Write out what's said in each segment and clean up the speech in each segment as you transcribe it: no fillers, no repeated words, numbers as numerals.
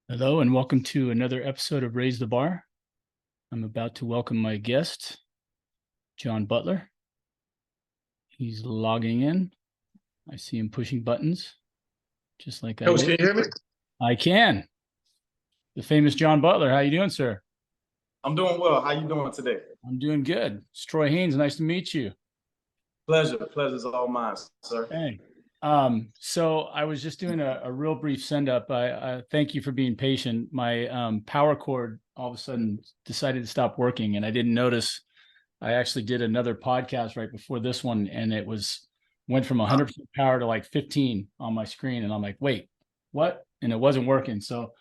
Hello and welcome to another episode of Raise the Bar. I'm about to welcome my guest, John Butler. He's logging in. I see him pushing buttons, just like I Coach, did. can you hear me? I can. The famous John Butler. How you doing, sir? I'm doing well. How you doing today? I'm doing good. It's Troy Haynes. Nice to meet you. Pleasure. Pleasure's all mine, sir. Hey. So I was just doing a real brief send up. I thank you for being patient. My power cord all of a sudden decided to stop working, and I didn't notice. I actually did another podcast right before this one, and it went from 100% power to like 15 on my screen, and I'm like, wait, what? And it wasn't working. So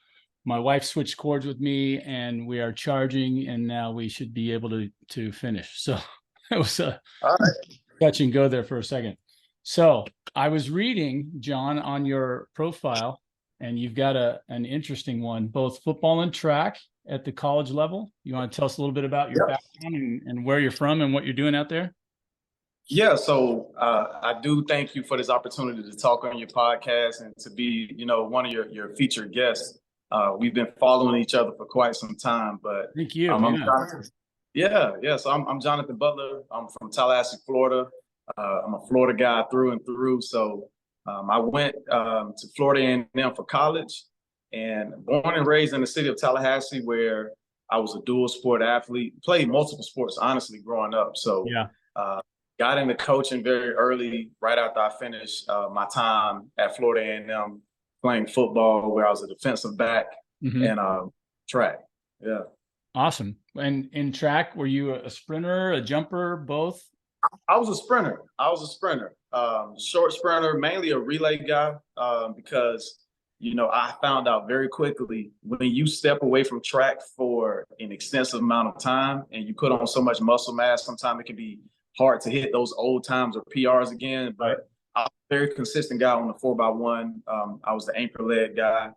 my wife switched cords with me, and we are charging, and now we should be able to finish. So it was a All right. touch and go there for a second. So I was reading, John, on your profile, and you've got an interesting one, both football and track at the college level. You want to tell us a little bit about your Yeah. background and where you're from and what you're doing out there? Yeah. So I do thank you for this opportunity to talk on your podcast and to be, one of your featured guests. We've been following each other for quite some time, but Thank you. I'm Yeah. Jonathan. Yeah, yeah. So I'm Jonathan Butler. I'm from Tallahassee, Florida. I'm a Florida guy through and through. So I went to Florida A&M for college, and born and raised in the city of Tallahassee, where I was a dual sport athlete, played multiple sports, honestly, growing up. So Yeah. uh, got into coaching very early, right after I finished my time at Florida A&M playing football, where I was a defensive back Mm-hmm. and track. Yeah. Awesome. And in track, were you a sprinter, a jumper, both? I was a sprinter. Short sprinter, mainly a relay guy, because I found out very quickly when you step away from track for an extensive amount of time and you put on so much muscle mass, sometimes it can be hard to hit those old times or PRs again. Right. But I was a very consistent guy on the 4x1. I was the anchor leg guy,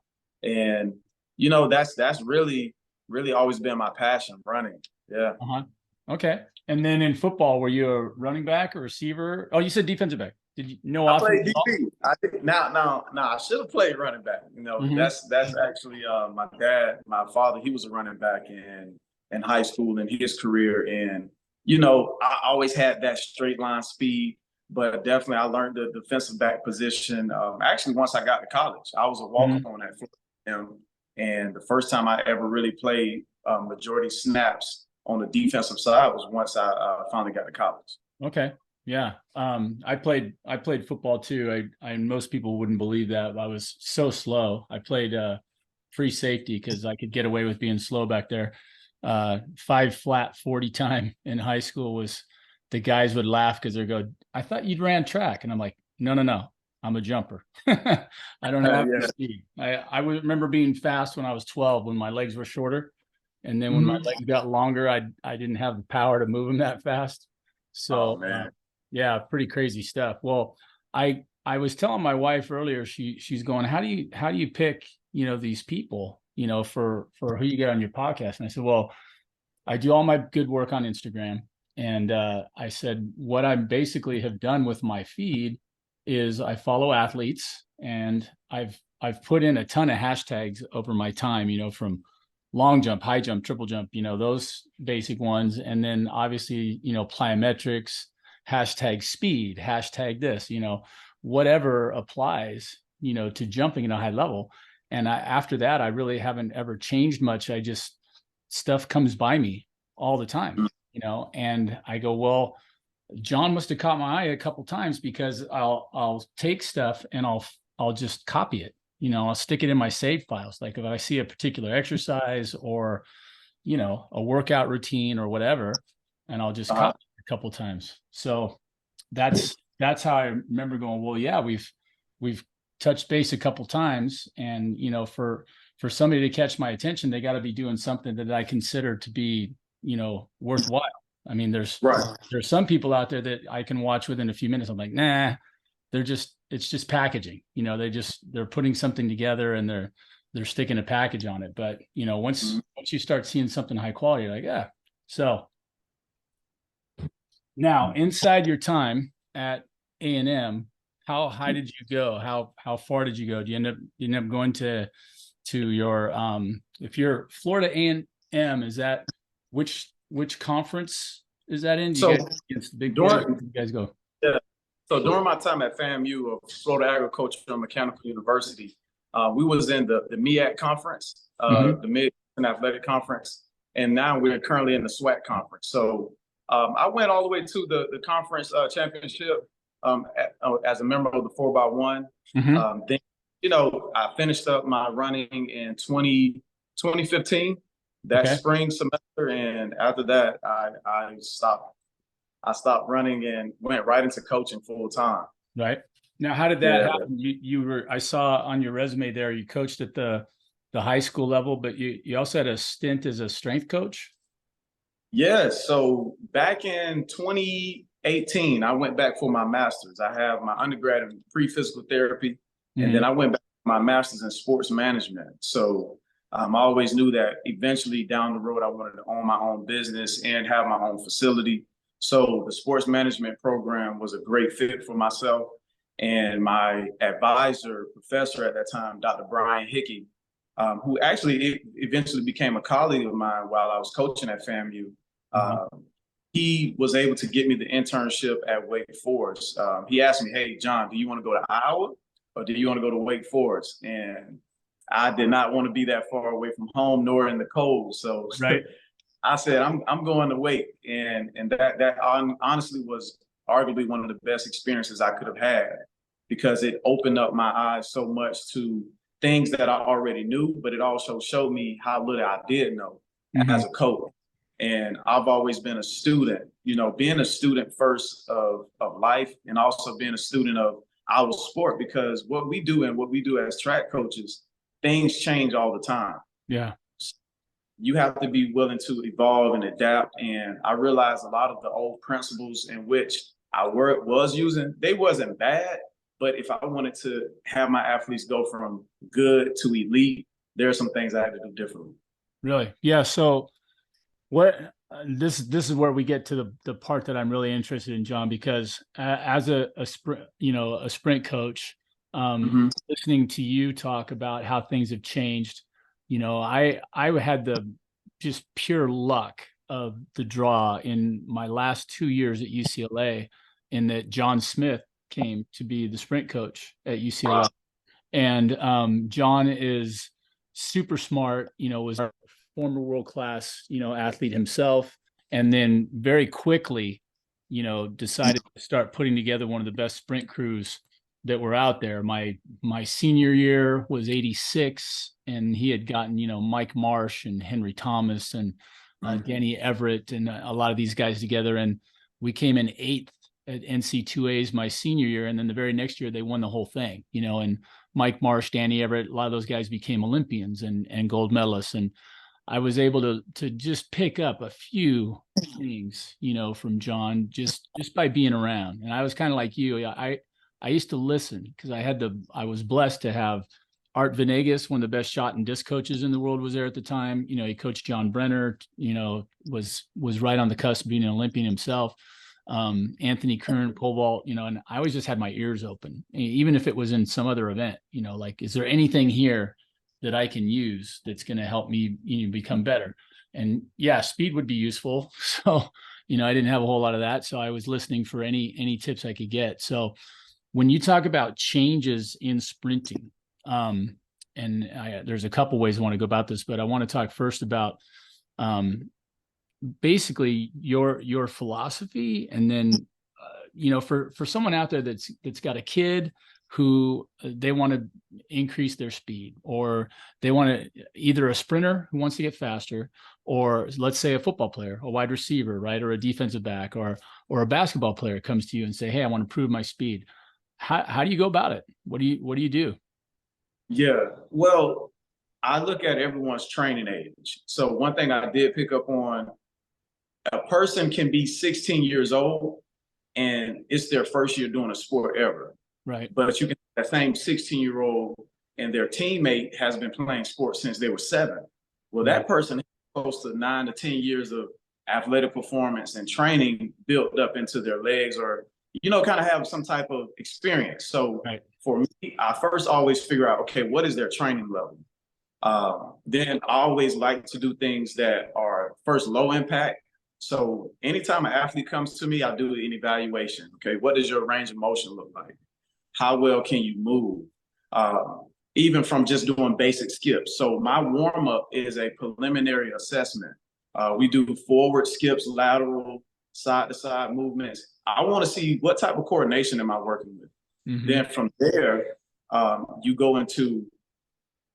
and that's really always been my passion, running. Yeah. Uh-huh. Okay. And then in football, were you a running back or receiver? Oh, you said defensive back. Did you know I offense played at all? DB. I think now. I should have played running back. Mm-hmm. That's actually my dad, my father. He was a running back in high school in his career, and I always had that straight line speed. But definitely, I learned the defensive back position. Actually, once I got to college, I was a walk Mm-hmm. up on that Florida, and the first time I ever really played majority snaps on the defensive side was once I finally got to college. Okay. Yeah. I played football too. I most people wouldn't believe that. I was so slow. I played free safety because I could get away with being slow back there. 5 flat 40 time in high school was the guys would laugh because they go, I thought you'd ran track. And I'm like, no, no, no. I'm a jumper. I don't have the Yeah. speed. I remember being fast when I was 12 when my legs were shorter. And then when my Mhm. legs got longer, I didn't have the power to move them that fast. Oh So man. yeah, pretty crazy stuff. Well, I was telling my wife earlier, she's going, how do you pick, these people, for who you get on your podcast? And I said, well, I do all my good work on Instagram. And I said, what I basically have done with my feed is I follow athletes, and I've put in a ton of hashtags over my time, from long jump, high jump, triple jump, those basic ones. And then obviously, plyometrics, hashtag speed, hashtag this, whatever applies, to jumping at a high level. And after that, I really haven't ever changed much. I just, stuff comes by me all the time, and I go, well, John must have caught my eye a couple times because I'll take stuff and I'll just copy it. I'll stick it in my save files. Like if I see a particular exercise or, a workout routine or whatever, and I'll just Uh, copy it a couple times. So that's how I remember going, well, yeah, we've touched base a couple times, and for somebody to catch my attention, they got to be doing something that I consider to be, worthwhile. I mean, right. there's some people out there that I can watch within a few minutes. I'm like, nah, it's just packaging. They're putting something together and they're sticking a package on it. But Mhm. once you start seeing something high quality, you're like, yeah. So now inside your time at A&M, how high did you go? How far did you go? Do you end up going to to your if you're Florida A&M, is that which conference is that in? Do you So guys against the big boys? during You guys go. yeah, so during my time at FAMU, or Florida Agricultural and Mechanical University, we was in the MEAC conference, Mm-hmm. the Mid Athletic Conference, and now we're currently in the SWAC conference. So I went all the way to the conference championship as a member of the 4x1. Mm-hmm. Then, I finished up my running in 2015, that Okay. spring semester, and after that, I stopped. I stopped running and went right into coaching full time. Right. Now, how did that Yeah. happen? You were, I saw on your resume there, you coached at the high school level, but you also had a stint as a strength coach. Yeah. So back in 2018, I went back for my master's. I have my undergrad in pre-physical therapy, and then Mm-hmm. I went back for my master's in sports management. So I always knew that eventually down the road, I wanted to own my own business and have my own facility. So the sports management program was a great fit for myself. And my advisor, professor at that time, Dr. Brian Hickey, who actually eventually became a colleague of mine while I was coaching at FAMU. Mm-hmm. He was able to get me the internship at Wake Forest. He asked me, "Hey, John, do you want to go to Iowa or do you want to go to Wake Forest?" And I did not want to be that far away from home nor in the cold. So Right. I said, I'm going to Wake. And that honestly was arguably one of the best experiences I could have had, because it opened up my eyes so much to things that I already knew, but it also showed me how little I did know Mm-hmm. as a coach. And I've always been a student, being a student first of life, and also being a student of our sport, because what we do and what we do as track coaches, things change all the time. Yeah. You have to be willing to evolve and adapt. And I realized a lot of the old principles in which I was using, they wasn't bad, but if I wanted to have my athletes go from good to elite, there are some things I had to do differently. Really? Yeah. So what this is where we get to the part that I'm really interested in, John, because as a sprint, a sprint coach, listening to you talk about how things have changed, I had the just pure luck of the draw in my last 2 years at UCLA, in that John Smith came to be the sprint coach at UCLA. Wow. And John is super smart, was our former world-class, athlete himself. And then very quickly, decided to start putting together one of the best sprint crews that were out there. My senior year was 86, and he had gotten, Mike Marsh and Henry Thomas and Danny Everett and a lot of these guys together. And we came in 8th at NC2As my senior year. And then the very next year, they won the whole thing, and Mike Marsh, Danny Everett, a lot of those guys became Olympians and gold medalists. And I was able to just pick up a few things, from John, just by being around. And I was kind of like you. I used to listen because I was blessed to have Art Venegas, one of the best shot and disc coaches in the world, was there at the time. He coached John Brenner, was right on the cusp of being an Olympian himself. Anthony Kern, pole vault, and I always just had my ears open, even if it was in some other event, like, is there anything here that I can use that's going to help me, become better? And yeah, speed would be useful. So, I didn't have a whole lot of that. So I was listening for any tips I could get. So when you talk about changes in sprinting, there's a couple ways I want to go about this, but I want to talk first about, basically your philosophy. And then for someone out there that's got a kid who they want to increase their speed, or they want to, either a sprinter who wants to get faster, or let's say a football player, a wide receiver, right, or a defensive back, or a basketball player comes to you and say, hey, I want to improve my speed. How do you go about it? What do you do? Yeah, well, I look at everyone's training age. So one thing I did pick up on, a person can be 16 years old and it's their first year doing a sport ever. Right. But you can, that same 16-year-old and their teammate has been playing sports since they were 7. Well, that person has close to 9 to 10 years of athletic performance and training built up into their legs, or, kind of have some type of experience. So for me, I first always figure out, okay, what is their training level? Then I always like to do things that are first low impact. So anytime an athlete comes to me, I do an evaluation. Okay, what does your range of motion look like? How well can you move? Even from just doing basic skips. So my warm up is a preliminary assessment. We do forward skips, lateral, side to side movements. I want to see what type of coordination am I working with. Then from there, you go into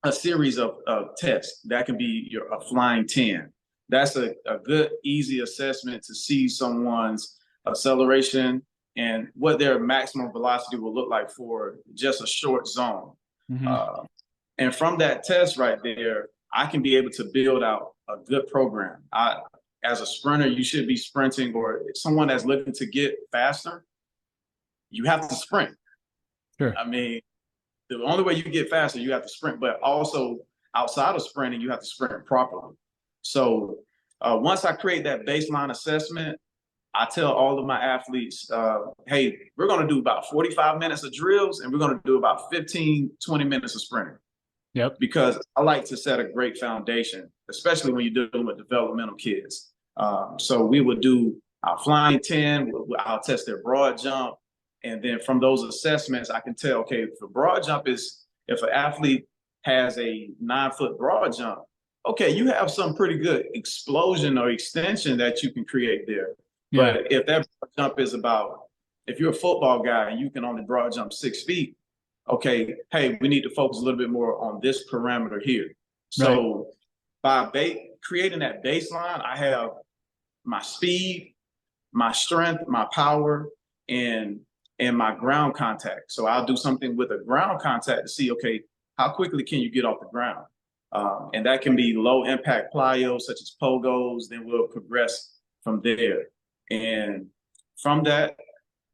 a series of tests. That can be a flying 10. That's a good, easy assessment to see someone's acceleration and what their maximum velocity will look like for just a short zone. And from that test right there, I can be able to build out a good program. As a sprinter, you should be sprinting, or someone that's looking to get faster, you have to sprint. Sure. I mean, the only way you get faster, you have to sprint, but also outside of sprinting, you have to sprint properly. So once I create that baseline assessment, I tell all of my athletes, hey, we're going to do about 45 minutes of drills and we're going to do about 15, 20 minutes of sprinting. Yep. Because I like to set a great foundation, especially when you're dealing with developmental kids. So we would do our flying 10, I'll test their broad jump. And then from those assessments, I can tell, okay, if a broad jump is, if an athlete has a 9-foot broad jump, okay, you have some pretty good explosion or extension that you can create there. Yeah. But if that broad jump is about, if you're a football guy and you can only broad jump 6 feet, okay, hey, we need to focus a little bit more on this parameter here. So by creating that baseline, I have my speed, my strength, my power, and my ground contact. So I'll do something with a ground contact to see, okay, how quickly can you get off the ground? And that can be low impact plyos such as pogos. Then we'll progress from there. And from that,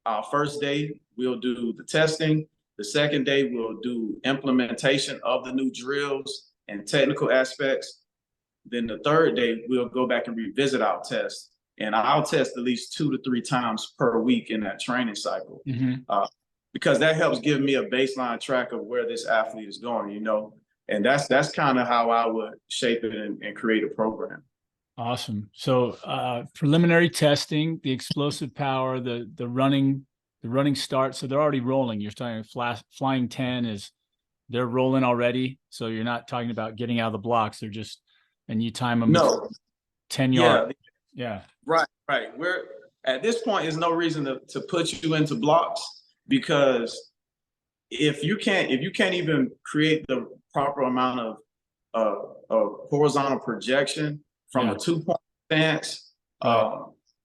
our first day, we'll do the testing. The second day, we'll do implementation of the new drills and technical aspects. Then the third day, we'll go back and revisit our test. And I'll test at least 2 to 3 times per week in that training cycle. Because that helps give me a baseline track of where this athlete is going, you know? And that's kind of how I would shape it and create a program. Awesome. So preliminary testing, the explosive power, the running start. So they're already rolling. You're talking flying 10 is they're rolling already. So you're not talking about getting out of the blocks. They're just, and you time them 10 yards. Yeah. Right. We're at this point, there's no reason to put you into blocks, because if you can't even create the proper amount of horizontal projection from a 2-point stance, if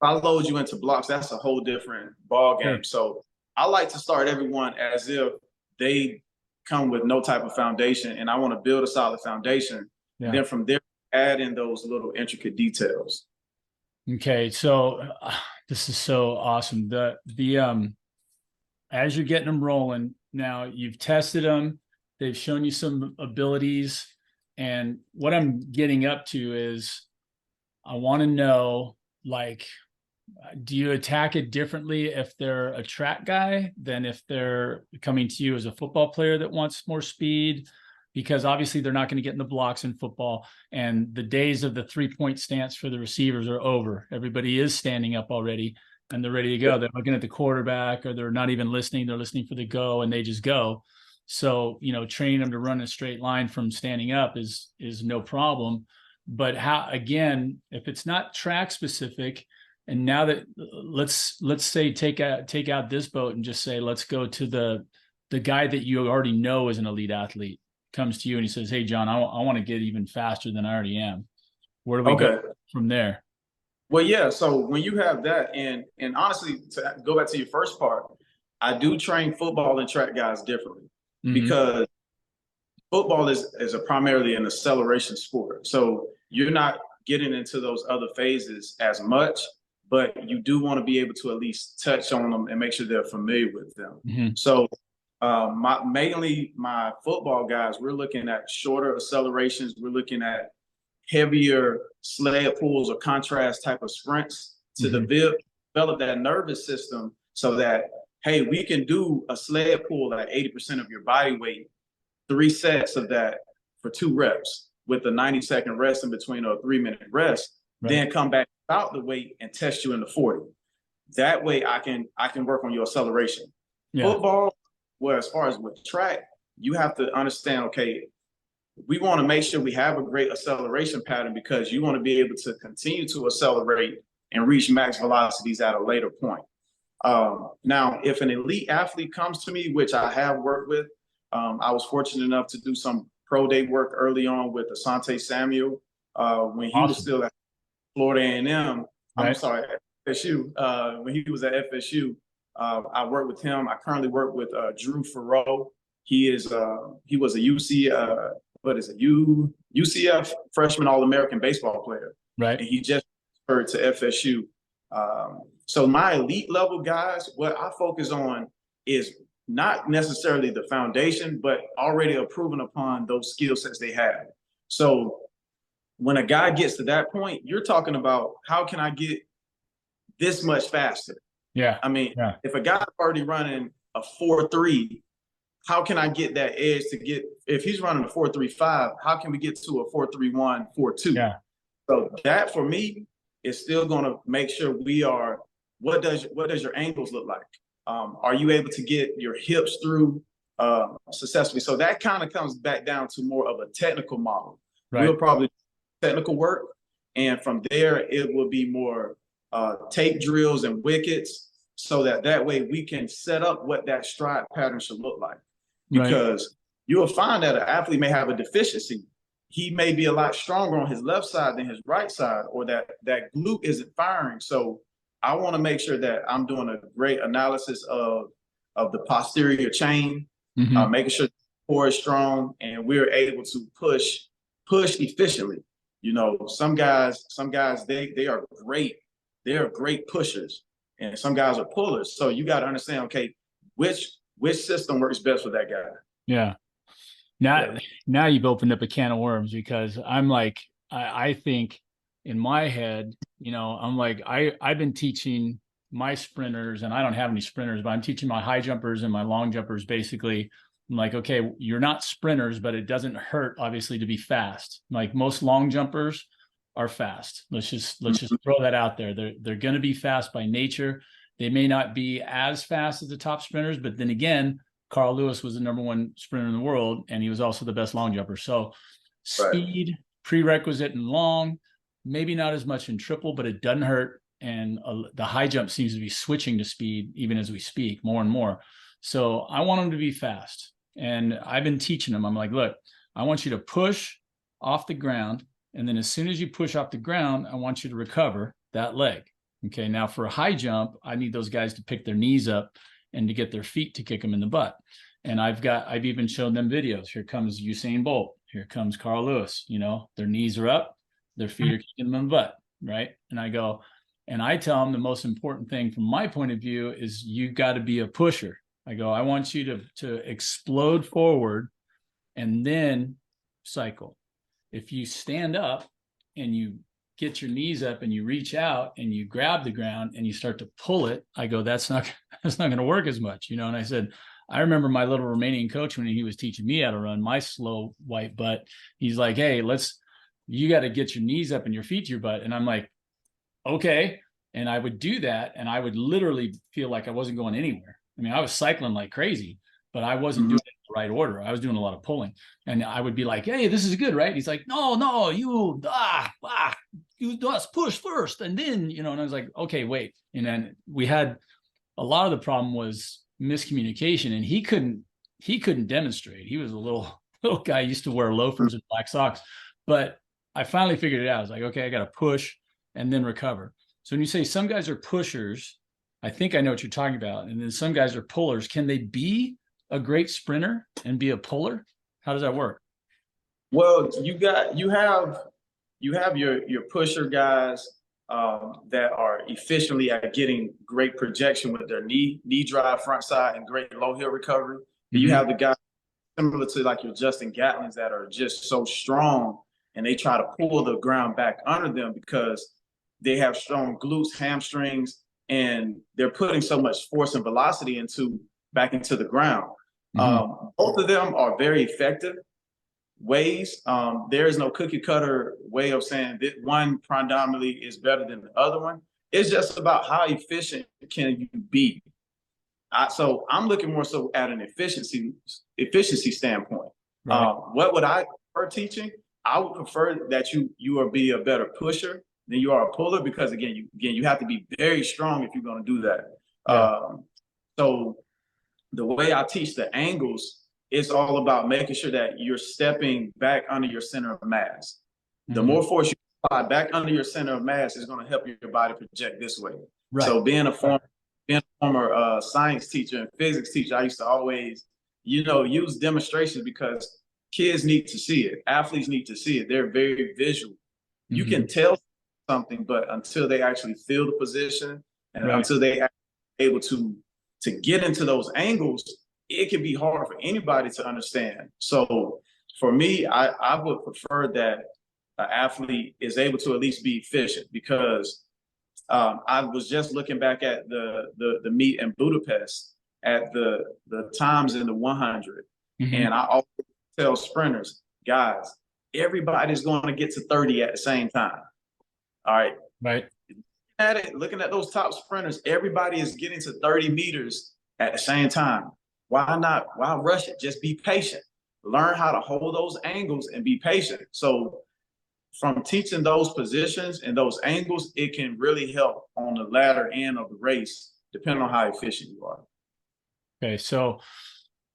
I load you into blocks, that's a whole different ball game. So I like to start everyone as if they come with no type of foundation, and I want to build a solid foundation. And then from there, add in those little intricate details. Okay, so this is so awesome. As you're getting them rolling, now you've tested them, they've shown you some abilities, and what I'm getting up to is I want to know, like, do you attack it differently if they're a track guy than if they're coming to you as a football player that wants more speed? Because obviously they're not going to get in the blocks in football, and the days of the 3-point stance for the receivers are over. Everybody is standing up already and they're ready to go. They're looking at the quarterback, or they're not even listening. They're listening for the go, and they just go. So, you know, training them to run a straight line from standing up is no problem. But how, again, if it's not track specific, and now that let's say take out this boat and just say, let's go to the guy that you already know is an elite athlete, comes to you and he says, hey, John, I want to get even faster than I already am. Where do we go from there? Well, yeah. So when you have that, and honestly, to go back to your first part, I do train football and track guys differently, because football is primarily an acceleration sport. So you're not getting into those other phases as much, but you do want to be able to at least touch on them and make sure they're familiar with them. So mainly my football guys, we're looking at shorter accelerations. We're looking at heavier sled pulls or contrast type of sprints to develop that nervous system, so that, hey, we can do a sled pull at 80% of your body weight, 3 sets of that for 2 reps with a 90-second rest in between, or a 3-minute rest, then come back out the weight and test you in the 40. That way I can work on your acceleration. Football, well, as far as with track, you have to understand, okay, we want to make sure we have a great acceleration pattern, because you want to be able to continue to accelerate and reach max velocities at a later point. Now, if an elite athlete comes to me, which I have worked with, I was fortunate enough to do some pro day work early on with Asante Samuel when he was still at Florida A&M. I'm sorry, FSU. When he was at FSU, I worked with him. I currently work with Drew Farrow. He was a UCF freshman All-American baseball player. And he just transferred to FSU. So my elite level guys, what I focus on is not necessarily the foundation, but already improving upon those skill sets they have. So when a guy gets to that point, you're talking about, how can I get this much faster? I mean, if a guy's already running a 4.3, how can I get that edge to get, if he's running a 4.35, how can we get to a 4.31, 4.2? So that for me is still going to make sure we are, what does your angles look like? Are you able to get your hips through successfully? So that kind of comes back down to more of a technical model. We'll probably do technical work, and from there it will be more tape drills and wickets, so that way we can set up what that stride pattern should look like. Because you'll find that an athlete may have a deficiency. He may be a lot stronger on his left side than his right side, or that glute isn't firing. So I want to make sure that I'm doing a great analysis of the posterior chain, making sure the core is strong and we're able to push efficiently. You know, some guys they are great. They are great pushers, and some guys are pullers. So you got to understand, okay, which system works best for that guy. Now you've opened up a can of worms, because I'm like, I think in my head, you know, I'm like, I've been teaching my sprinters, and I don't have any sprinters, but I'm teaching my high jumpers and my long jumpers. Basically, I'm like, okay, you're not sprinters, but it doesn't hurt, obviously, to be fast. Like, most long jumpers are fast. Let's just throw that out there. They're going to be fast by nature. They may not be as fast as the top sprinters, but then again, Carl Lewis was the #1 sprinter in the world, and he was also the best long jumper. So speed, prerequisite in long, maybe not as much in triple, but it doesn't hurt. And the high jump seems to be switching to speed even as we speak, more and more. So I want them to be fast. And I've been teaching them. I'm like, look, I want you to push off the ground. And then as soon as you push off the ground, I want you to recover that leg. Okay, now for a high jump, I need those guys to pick their knees up and to get their feet to kick them in the butt. And I've even shown them videos. Here comes Usain Bolt. Here comes Carl Lewis. You know, their knees are up, their feet are kicking them in the butt, right? And I go, and I tell them the most important thing from my point of view is you got to be a pusher. I go, I want you to explode forward and then cycle. If you stand up and you get your knees up and you reach out and you grab the ground and you start to pull it, I go, that's not going to work as much, you know? And I said, I remember my little Romanian coach when he was teaching me how to run my slow white butt. He's like, hey, you got to get your knees up and your feet to your butt. And I'm like, okay. And I would do that. And I would literally feel like I wasn't going anywhere. I mean, I was cycling like crazy, but I wasn't doing it in the right order. I was doing a lot of pulling, and I would be like, hey, this is good, right? He's like, no, you just push first. And then, you know, and I was like, okay, wait. And then we had a lot of the problem was miscommunication, and he couldn't demonstrate. He was a little guy, used to wear loafers and black socks, but I finally figured it out. I was like, okay, I got to push and then recover. So when you say some guys are pushers, I think I know what you're talking about. And then some guys are pullers. Can they be a great sprinter and be a puller? How does that work? Well, you have your pusher guys that are efficiently at getting great projection with their knee drive front side and great low heel recovery. Mm-hmm. You have the guys similar to like your Justin Gatlins that are just so strong, and they try to pull the ground back under them because they have strong glutes, hamstrings, and they're putting so much force and velocity back into the ground. Mm-hmm. Both of them are very effective. ways. There is no cookie cutter way of saying that one predominantly is better than the other one. It's just about how efficient can you be. So I'm looking more so at an efficiency standpoint. Right. What would I prefer teaching? I would prefer that you are be a better pusher than you are a puller, because again you have to be very strong if you're going to do that. Yeah. So the way I teach the angles, it's all about making sure that you're stepping back under your center of mass. The more force you apply back under your center of mass is going to help your body project this way. Right. So being a former science teacher and physics teacher, I used to always, use demonstrations because kids need to see it. Athletes need to see it. They're very visual. You can tell something, but until they actually feel the position and until they are able to get into those angles, it can be hard for anybody to understand. So for me, I would prefer that an athlete is able to at least be efficient, because I was just looking back at the meet in Budapest at the times in the 100. And I always tell sprinters, guys, everybody's going to get to 30 at the same time. All right. Right. Looking at those top sprinters, everybody is getting to 30 meters at the same time. Why not? Why rush it? Just be patient. Learn how to hold those angles and be patient. So from teaching those positions and those angles, it can really help on the latter end of the race, depending on how efficient you are. Okay. So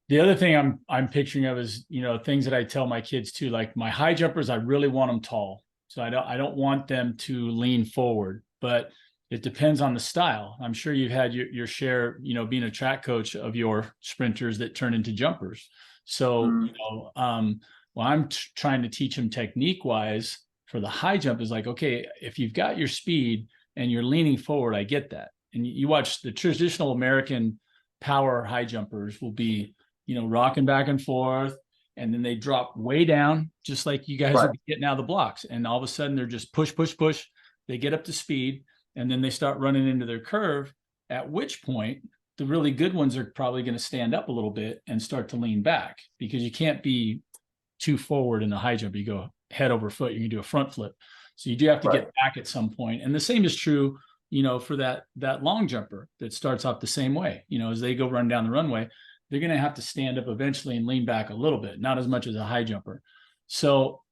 the other thing I'm picturing of is, things that I tell my kids too, like my high jumpers, I really want them tall. So I don't want them to lean forward, but it depends on the style. I'm sure you've had your share, being a track coach, of your sprinters that turn into jumpers. So, well, I'm trying to teach them technique wise for the high jump is like, okay, if you've got your speed and you're leaning forward, I get that. And you watch the traditional American power high jumpers will be, rocking back and forth, and then they drop way down, just like you guys would be getting out of the blocks. And all of a sudden they're just push, push, push. They get up to speed, and then they start running into their curve, at which point the really good ones are probably going to stand up a little bit and start to lean back, because you can't be too forward in the high jump. You go head over foot, you can do a front flip. So you do have to get back at some point. And the same is true, for that long jumper that starts off the same way. As they go run down the runway, they're going to have to stand up eventually and lean back a little bit, not as much as a high jumper. So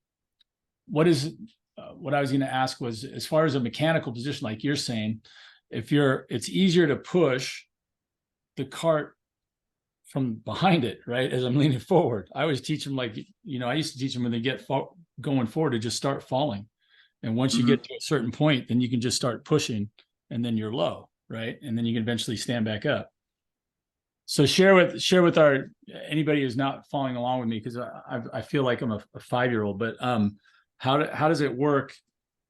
what I was going to ask was, as far as a mechanical position, like you're saying, it's easier to push the cart from behind it, right? As I'm leaning forward, I always teach them, like, I used to teach them when they get going forward to just start falling. And once you get to a certain point, then you can just start pushing, and then you're low, right? And then you can eventually stand back up. So share with anybody who's not following along with me, because I feel like I'm a 5-year-old, but how does it work?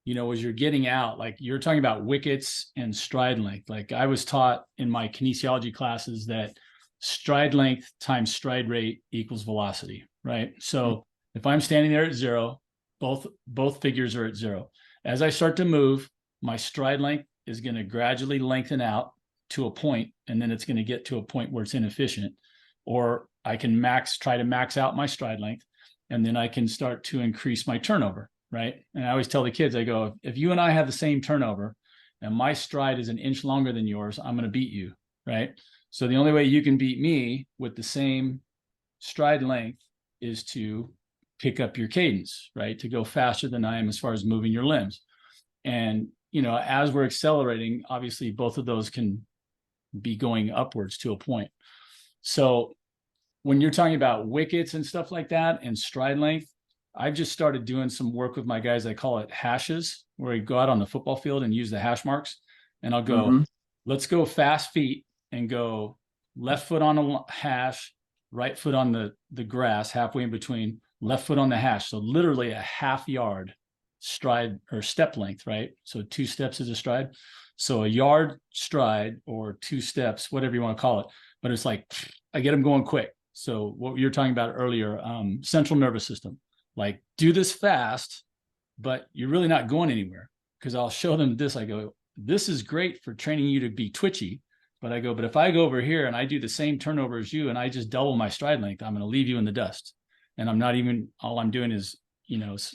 As you're getting out, like you're talking about wickets and stride length. Like I was taught in my kinesiology classes that stride length times stride rate equals velocity, right? So if I'm standing there at 0, both figures are at 0. As I start to move, my stride length is going to gradually lengthen out to a point, and then it's going to get to a point where it's inefficient. Or I can try to max out my stride length, and then I can start to increase my turnover, right? And I always tell the kids, I go, if you and I have the same turnover and my stride is an inch longer than yours, I'm going to beat you, right? So the only way you can beat me with the same stride length is to pick up your cadence, right? To go faster than I am as far as moving your limbs. And, as we're accelerating, obviously both of those can be going upwards to a point. So when you're talking about wickets and stuff like that and stride length, I've just started doing some work with my guys. I call it hashes, where we go out on the football field and use the hash marks. And I'll go, let's go fast feet and go left foot on a hash, right foot on the grass, halfway in between, left foot on the hash. So literally a half yard stride or step length, right? So 2 steps is a stride. So a yard stride or 2 steps, whatever you want to call it. But it's like, I get them going quick. So what you were talking about earlier, central nervous system, like do this fast, but you're really not going anywhere. Because I'll show them this. I go, this is great for training you to be twitchy. But I go, but if I go over here and I do the same turnover as you and I just double my stride length, I'm going to leave you in the dust. and I'm not even, all I'm doing is,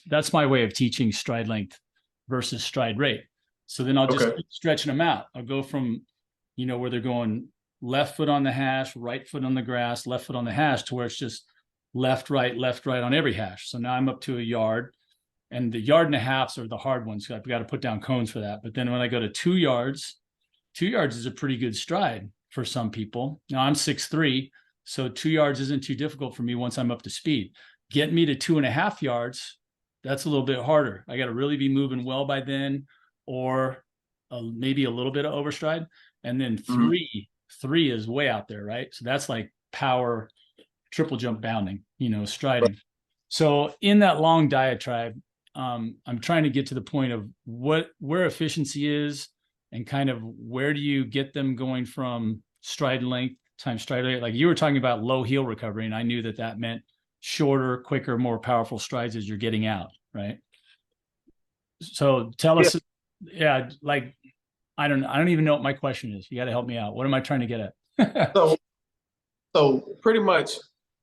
that's my way of teaching stride length versus stride rate. So then I'll just keep stretching them out. I'll go from, where they're going left foot on the hash, right foot on the grass, left foot on the hash, to where it's just left, right on every hash. So now I'm up to a yard, and the 1.5 yards are the hard ones. I've got to put down cones for that. But then when I go to 2 yards, 2 yards is a pretty good stride for some people. Now I'm 6'3", so 2 yards isn't too difficult for me once I'm up to speed. Get me to 2.5 yards, that's a little bit harder. I got to really be moving well by then, or maybe a little bit of overstride. And then three is way out there, right? So that's like power, triple jump bounding, striding. So in that long diatribe, I'm trying to get to the point of where efficiency is, and kind of where do you get them going from stride length times stride rate. Like you were talking about low heel recovery, and I knew that meant shorter, quicker, more powerful strides as you're getting out, right? So tell us, like I don't even know what my question is. You got to help me out. What am I trying to get at? So pretty much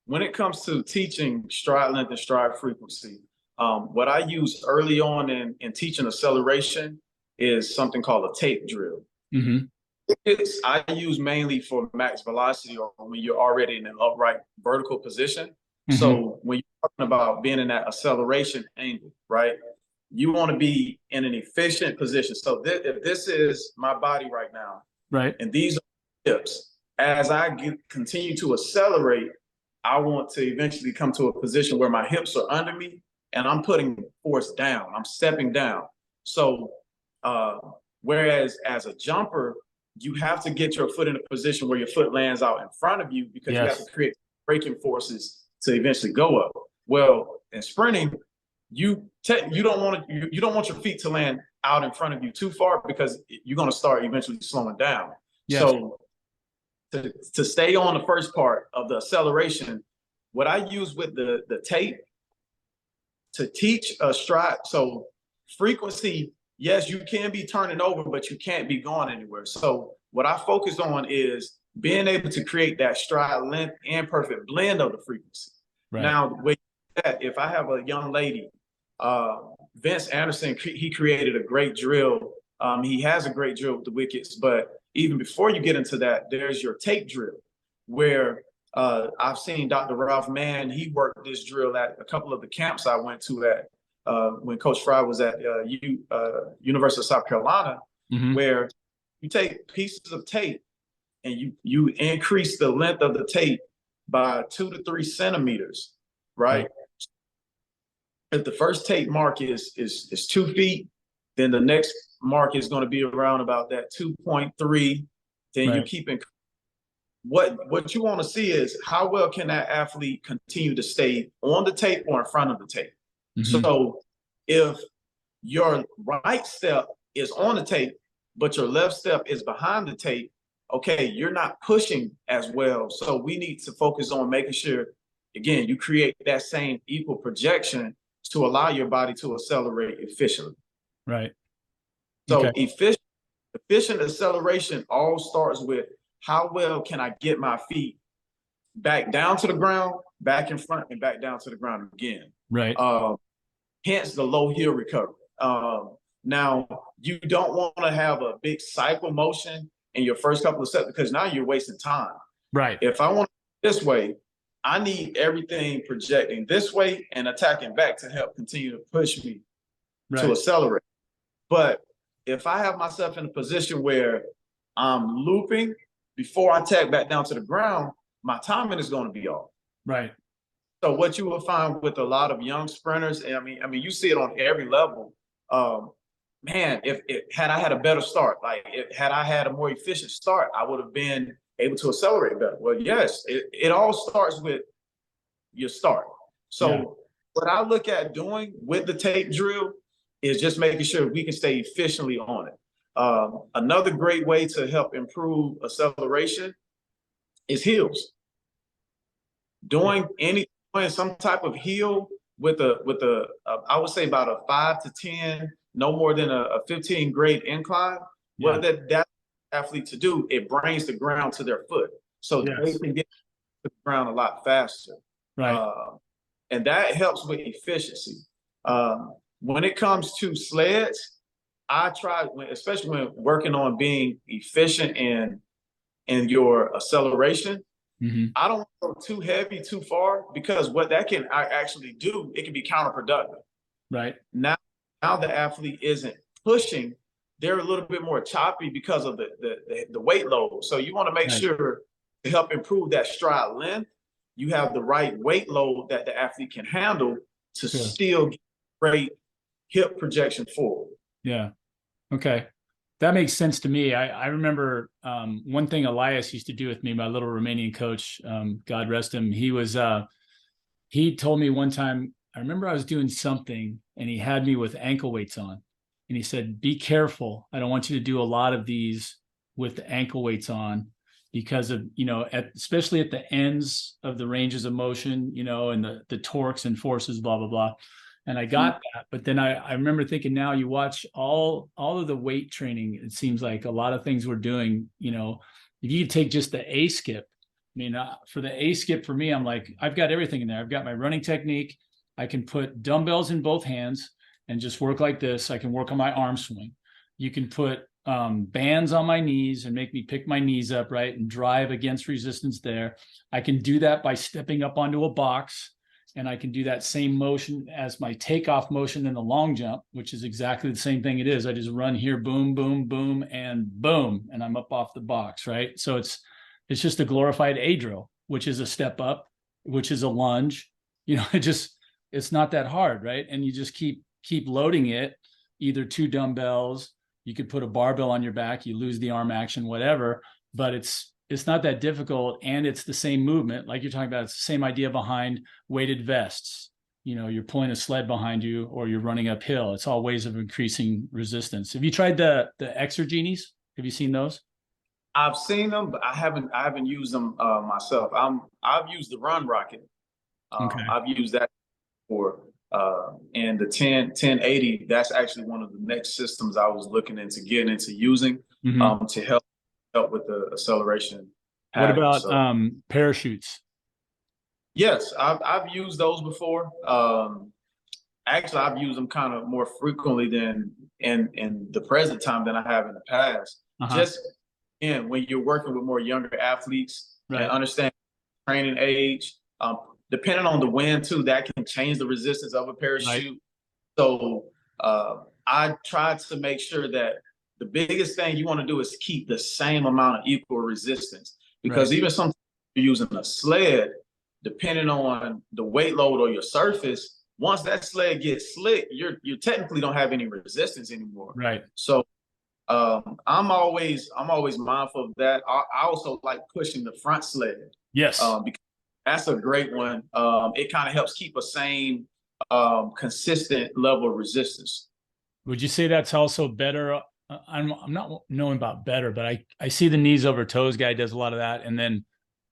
when it comes to teaching stride length and stride frequency, what I use early on in teaching acceleration is something called a tape drill. I use mainly for max velocity, or when you're already in an upright vertical position. So when you're talking about being in that acceleration angle, right, you want to be in an efficient position. So if this is my body right now, right, and these are hips, as I continue to accelerate, I want to eventually come to a position where my hips are under me and I'm putting force down. I'm stepping down. So whereas as a jumper, you have to get your foot in a position where your foot lands out in front of you, because you have to create braking forces to eventually go up. Well, in sprinting, you don't want your feet to land out in front of you too far, because you're going to start eventually slowing down. So to stay on the first part of the acceleration, what I use with the tape to teach a stride. So frequency, yes, you can be turning over, but you can't be going anywhere. So what I focus on is being able to create that stride length and perfect blend of the frequency. Right. Now, if I have a young lady, Vince Anderson, he created a great drill. He has a great drill with the wickets, but even before you get into that, there's your tape drill, where I've seen Dr. Ralph Mann. He worked this drill at a couple of the camps I went to at when Coach Fry was at University of South Carolina, where you take pieces of tape and you increase the length of the tape by 2 to 3 centimeters, right? If the first tape mark is 2 feet, then the next mark is going to be around about that 2.3. Then you keep increasing. What you want to see is how well can that athlete continue to stay on the tape or in front of the tape. So if your right step is on the tape, but your left step is behind the tape, okay, you're not pushing as well. So we need to focus on making sure, again, you create that same equal projection to allow your body to accelerate efficiently. Right. So efficient acceleration all starts with how well can I get my feet back down to the ground, back in front, and back down to the ground again. Right. Hence the low heel recovery. Now, you don't want to have a big cycle motion in your first couple of sets, because now you're wasting time. Right. If I want this way, I need everything projecting this way and attacking back to help continue to push me to accelerate. But if I have myself in a position where I'm looping before I tag back down to the ground, my timing is going to be off. Right. So what you will find with a lot of young sprinters, I mean, you see it on every level. Man, had I had a better start, had I had a more efficient start, I would have been able to accelerate better. Well, yes, it all starts with your start. So what I look at doing with the tape drill is just making sure we can stay efficiently on it. Another great way to help improve acceleration is heels. Doing some type of heel with I would say about a 5 to 10, no more than a 15 grade incline. What that athlete to do, it brings the ground to their foot, so they can get to the ground a lot faster. Right. and that helps with efficiency. When it comes to sleds, I try, especially when working on being efficient in your acceleration. I don't go too heavy too far, because what that can actually do, it can be counterproductive. Right. Now the athlete isn't pushing; they're a little bit more choppy because of the weight load. So you want to make sure, to help improve that stride length, you have the right weight load that the athlete can handle to still get great hip projection forward. Yeah. Okay. That makes sense to me. I remember one thing Elias used to do with me, my little Romanian coach, God rest him. He told me one time, I remember I was doing something and he had me with ankle weights on. And he said, be careful. I don't want you to do a lot of these with the ankle weights on, because of, especially at the ends of the ranges of motion, and the torques and forces, blah, blah, blah. And I got that. But then I remember thinking, now you watch all of the weight training, it seems like a lot of things we're doing, if you take just the A skip, I mean, for the A skip, for me, I'm like, I've got everything in there. I've got my running technique. I can put dumbbells in both hands and just work like this. I can work on my arm swing. You can put bands on my knees and make me pick my knees up, right, and drive against resistance there. I can do that by stepping up onto a box, and I can do that same motion as my takeoff motion in the long jump, which is exactly the same thing it is. I just run here, boom, boom, boom, and boom, and I'm up off the box, right? So it's just a glorified A drill, which is a step up, which is a lunge. It's not that hard, right? And you just keep loading it, either two dumbbells. You could put a barbell on your back, you lose the arm action, whatever, but it's not that difficult. And it's the same movement. Like you're talking about, it's the same idea behind weighted vests. You're pulling a sled behind you, or you're running uphill. It's all ways of increasing resistance. Have you tried the Exergenies? Have you seen those? I've seen them, but I haven't used them myself. I've used the Run Rocket. Okay. I've used that for and the 1080. That's actually one of the next systems I was looking into getting into using to help with the acceleration. What about parachutes? Yes, I've used those before. Actually, I've used them kind of more frequently than in the present time than I have in the past. Just when you're working with more younger athletes and understand training age, depending on the wind too, that can change the resistance of a parachute. So I try to make sure that the biggest thing you want to do is keep the same amount of equal resistance, because even sometimes you're using a sled, depending on the weight load or your surface, once that sled gets slick, you technically don't have any resistance anymore. Right. So I'm always mindful of that. I also like pushing the front sled. Yes. Because that's a great one. It kind of helps keep a same consistent level of resistance. Would you say that's also better? I'm not knowing about better, but I see the knees over toes guy does a lot of that. And then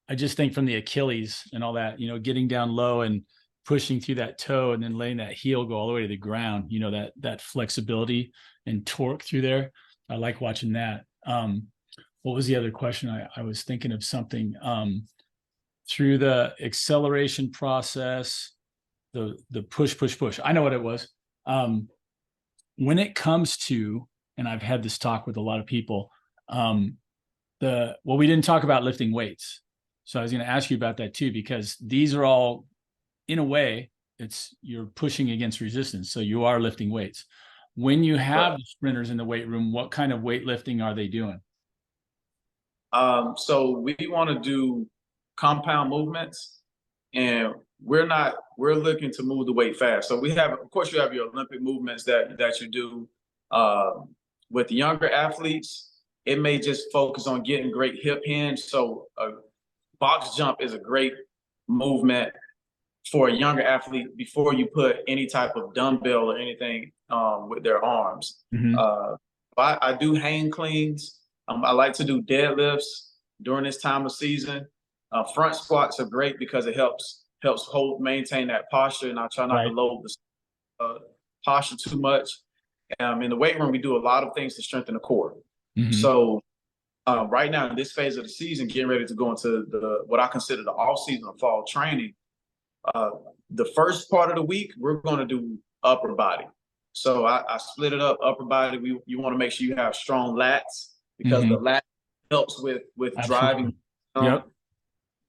I just think from the Achilles and all that, getting down low and pushing through that toe and then letting that heel go all the way to the ground, that flexibility and torque through there. I like watching that. What was the other question? I was thinking of something through the acceleration process, the push. I know what it was. When it comes to, and I've had this talk with a lot of people, we didn't talk about lifting weights. So I was going to ask you about that too, because these are all, in a way, you're pushing against resistance. So you are lifting weights. When you have the sprinters in the weight room, what kind of weightlifting are they doing? So we want to do compound movements, and we're looking to move the weight fast. So of course, you have your Olympic movements that you do. With younger athletes, it may just focus on getting great hip hinge. So a box jump is a great movement for a younger athlete before you put any type of dumbbell or anything with their arms. I do hang cleans. I like to do deadlifts during this time of season. Front squats are great because it helps maintain that posture, and I try not to load the posture too much. In the weight room, we do a lot of things to strengthen the core. So right now in this phase of the season, getting ready to go into what I consider the off season of fall training, Uh, the first part of the week, we're going to do upper body. So I split it up. Upper body, you want to make sure you have strong lats because the lat helps with driving Absolutely. Yep.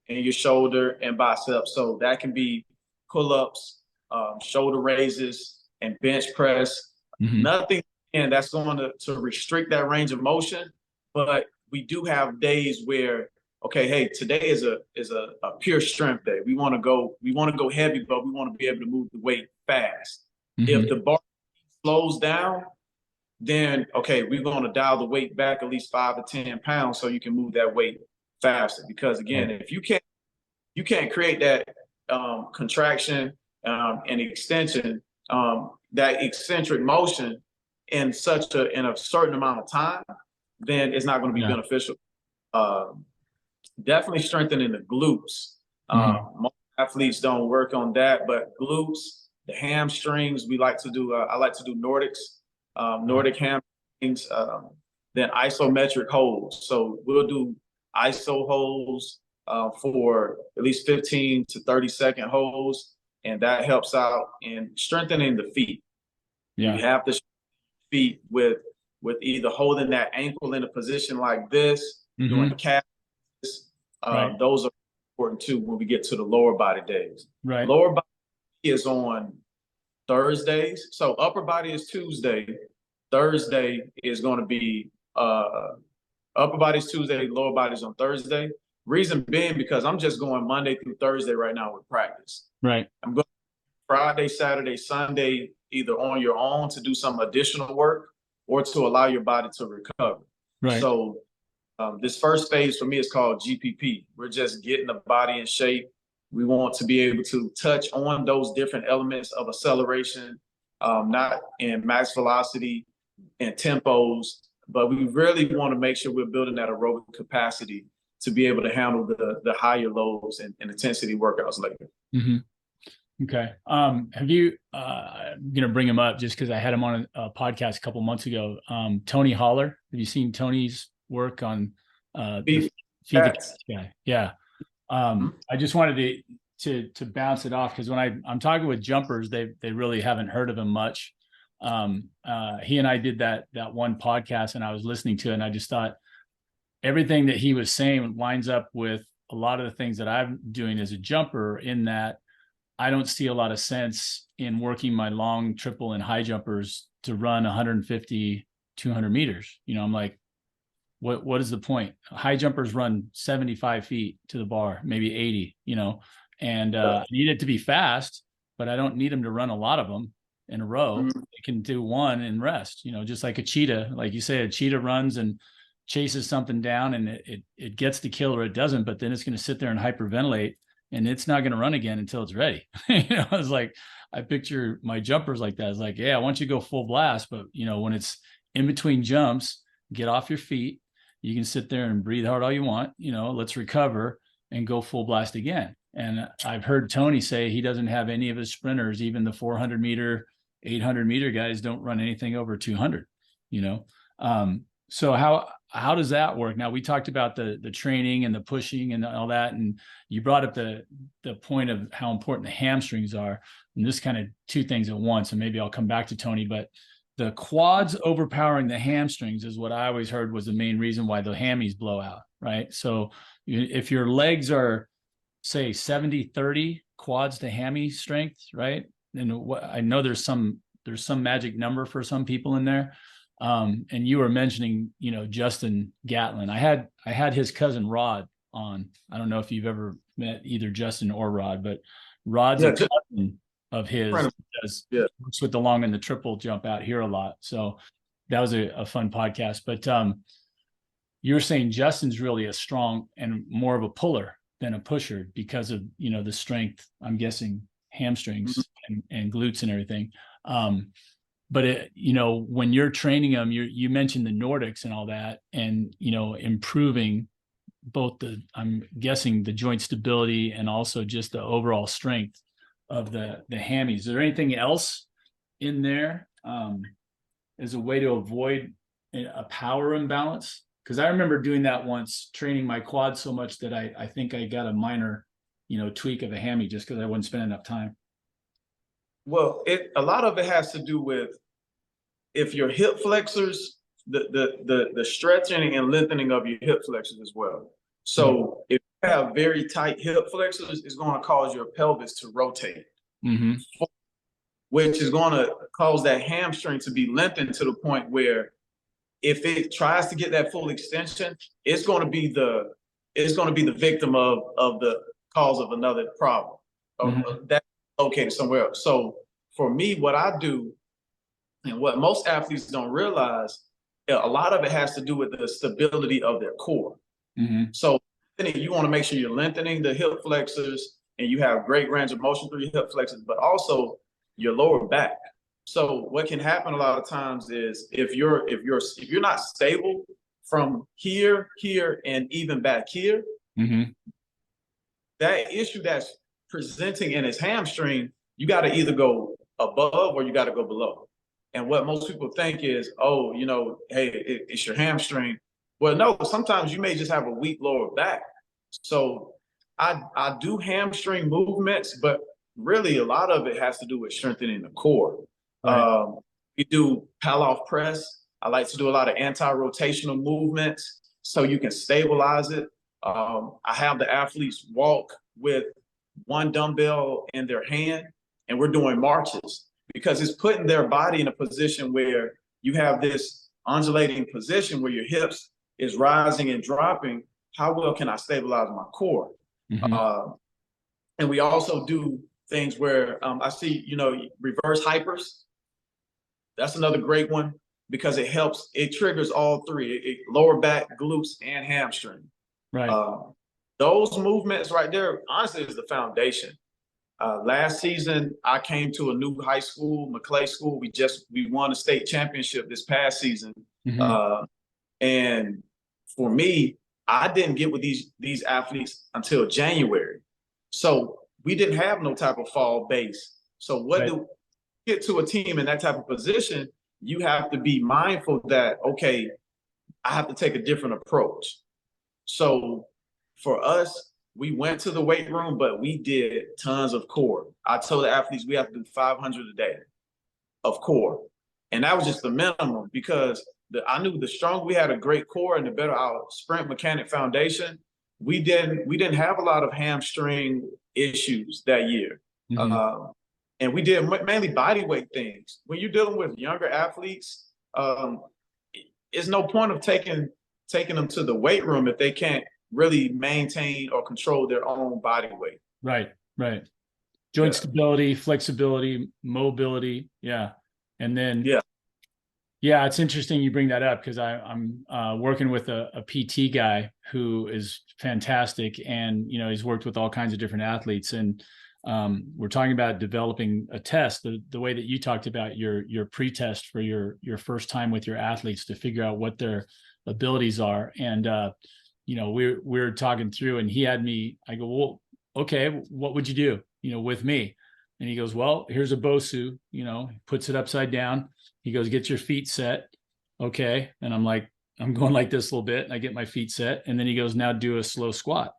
in your shoulder and biceps. So that can be pull-ups, shoulder raises, and bench press. Nothing and that's going to restrict that range of motion, but we do have days where, okay, hey, today is a pure strength day. We want to go heavy, but we want to be able to move the weight fast. If the bar slows down, then okay, we're going to dial the weight back at least 5 to 10 pounds so you can move that weight faster. Because again, if you can't create that contraction and extension, that eccentric motion in a certain amount of time, then it's not going to be beneficial. Definitely strengthening the glutes. Most athletes don't work on that, but glutes, the hamstrings, we like to do. I like to do Nordics, Nordic hamstrings, then isometric holds. So we'll do iso holds for at least 15 to 30-second holds, and that helps out in strengthening the feet. You have to feet with either holding that ankle in a position like this, doing calves. Those are important too when we get to the lower body days. Lower body is on Thursdays. So upper body is Tuesday. Thursday is going to be upper body is Tuesday, lower body is on Thursday. Reason being because I'm just going Monday through Thursday right now with practice. I'm going Friday, Saturday, Sunday, either on your own to do some additional work or to allow your body to recover. So this first phase for me is called GPP. We're just getting the body in shape. We want to be able to touch on those different elements of acceleration, not in max velocity and tempos, but we really want to make sure we're building that aerobic capacity to be able to handle the higher loads and intensity workouts later. Okay. Have you, I'm going to bring him up just because I had him on a podcast a couple months ago. Tony Holler. Have you seen Tony's work on the Feed the Cats guy? Yeah. I just wanted to bounce it off because when I'm talking with jumpers, they really haven't heard of him much. He and I did that one podcast and I was listening to it and I just thought everything that he was saying lines up with a lot of the things that I'm doing as a jumper, in that I don't see a lot of sense in working my long, triple, and high jumpers to run 150, 200 meters. You know, I'm like, what is the point? High jumpers run 75 feet to the bar, maybe 80, you know, and I need it to be fast, but I don't need them to run a lot of them in a row. They can do one and rest, you know, just like a cheetah. Like you say, a cheetah runs and chases something down and it gets the kill or it doesn't, but then it's going to sit there and hyperventilate and it's not going to run again until it's ready. You know, I was like, I picture my jumpers like that. It's like, yeah, I want you to go full blast, but you know, when it's in between jumps, get off your feet. You can sit there and breathe hard all you want, you know, let's recover and go full blast again. And I've heard Tony say he doesn't have any of his sprinters, even the 400 meter, 800 meter guys don't run anything over 200, you know? So how does that work? Now we talked about the training and the pushing and all that, and you brought up the point of how important the hamstrings are, and this kind of two things at once. And maybe I'll come back to Tony, but the quads overpowering the hamstrings is what I always heard was the main reason why the hammies blow out, right? So if your legs are, say, 70-30 quads to hammy strength, right? And I know there's some magic number for some people in there. And you were mentioning, you know, Justin Gatlin. I had his cousin Rod on. I don't know if you've ever met either Justin or Rod, but Rod's a cousin of his, works with the long and the triple jump out here a lot. So that was a fun podcast. But you were saying Justin's really a strong and more of a puller than a pusher because of, you know, the strength, I'm guessing hamstrings and glutes and everything. But you know, when you're training them, you mentioned the Nordics and all that, and you know, improving both I'm guessing the joint stability and also just the overall strength of the hammies. Is there anything else in there as a way to avoid a power imbalance? Because I remember doing that once, training my quad so much that I think I got a minor tweak of a hammy just because I wouldn't spend enough time. Well, a lot of it has to do with if your hip flexors, the stretching and lengthening of your hip flexors as well. So if you have very tight hip flexors, it's going to cause your pelvis to rotate, which is going to cause that hamstring to be lengthened to the point where if it tries to get that full extension, it's going to be the victim of the cause of another problem that's located somewhere else. So for me, what I do and what most athletes don't realize, a lot of it has to do with the stability of their core. So you want to make sure you're lengthening the hip flexors and you have great range of motion through your hip flexors, but also your lower back. So what can happen a lot of times is if you're not stable from here, and even back here, that issue that's presenting in his hamstring, you got to either go above or you got to go below. And what most people think is, oh, hey, it's your hamstring. Well, no, sometimes you may just have a weak lower back. So I do hamstring movements, but really a lot of it has to do with strengthening the core. Right. We do Palloff press. I like to do a lot of anti-rotational movements so you can stabilize it. I have the athletes walk with one dumbbell in their hand, and we're doing marches because it's putting their body in a position where you have this undulating position where your hips is rising and dropping. How well can I stabilize my core? And we also do things where I see, reverse hypers. That's another great one because it triggers all three, lower back, glutes, and hamstring. Right. Those movements right there, honestly, is the foundation. Last season, I came to a new high school, McClay School. We won a state championship this past season. And for me, I didn't get with these athletes until January. So we didn't have no type of fall base. So do get to a team in that type of position, you have to be mindful that, okay, I have to take a different approach. So for us, we went to the weight room, but we did tons of core. I told the athletes we have to do 500 a day of core. And that was just the minimum because I knew the stronger we had a great core and the better our sprint mechanic foundation. We didn't have a lot of hamstring issues that year. And we did mainly body weight things. When you're dealing with younger athletes, it's no point of taking them to the weight room if they can't really maintain or control their own body weight. Right. Joint stability, flexibility, mobility. Yeah. And then, it's interesting you bring that up because I'm working with a PT guy who is fantastic. And, he's worked with all kinds of different athletes. And we're talking about developing a test, the way that you talked about your pre-test for your first time with your athletes to figure out what their abilities are. And, we're talking through and he had me, I go, well, okay, what would you do, with me? And he goes, well, here's a Bosu, puts it upside down. He goes, get your feet set. Okay. And I'm going like this a little bit and I get my feet set. And then he goes, now do a slow squat,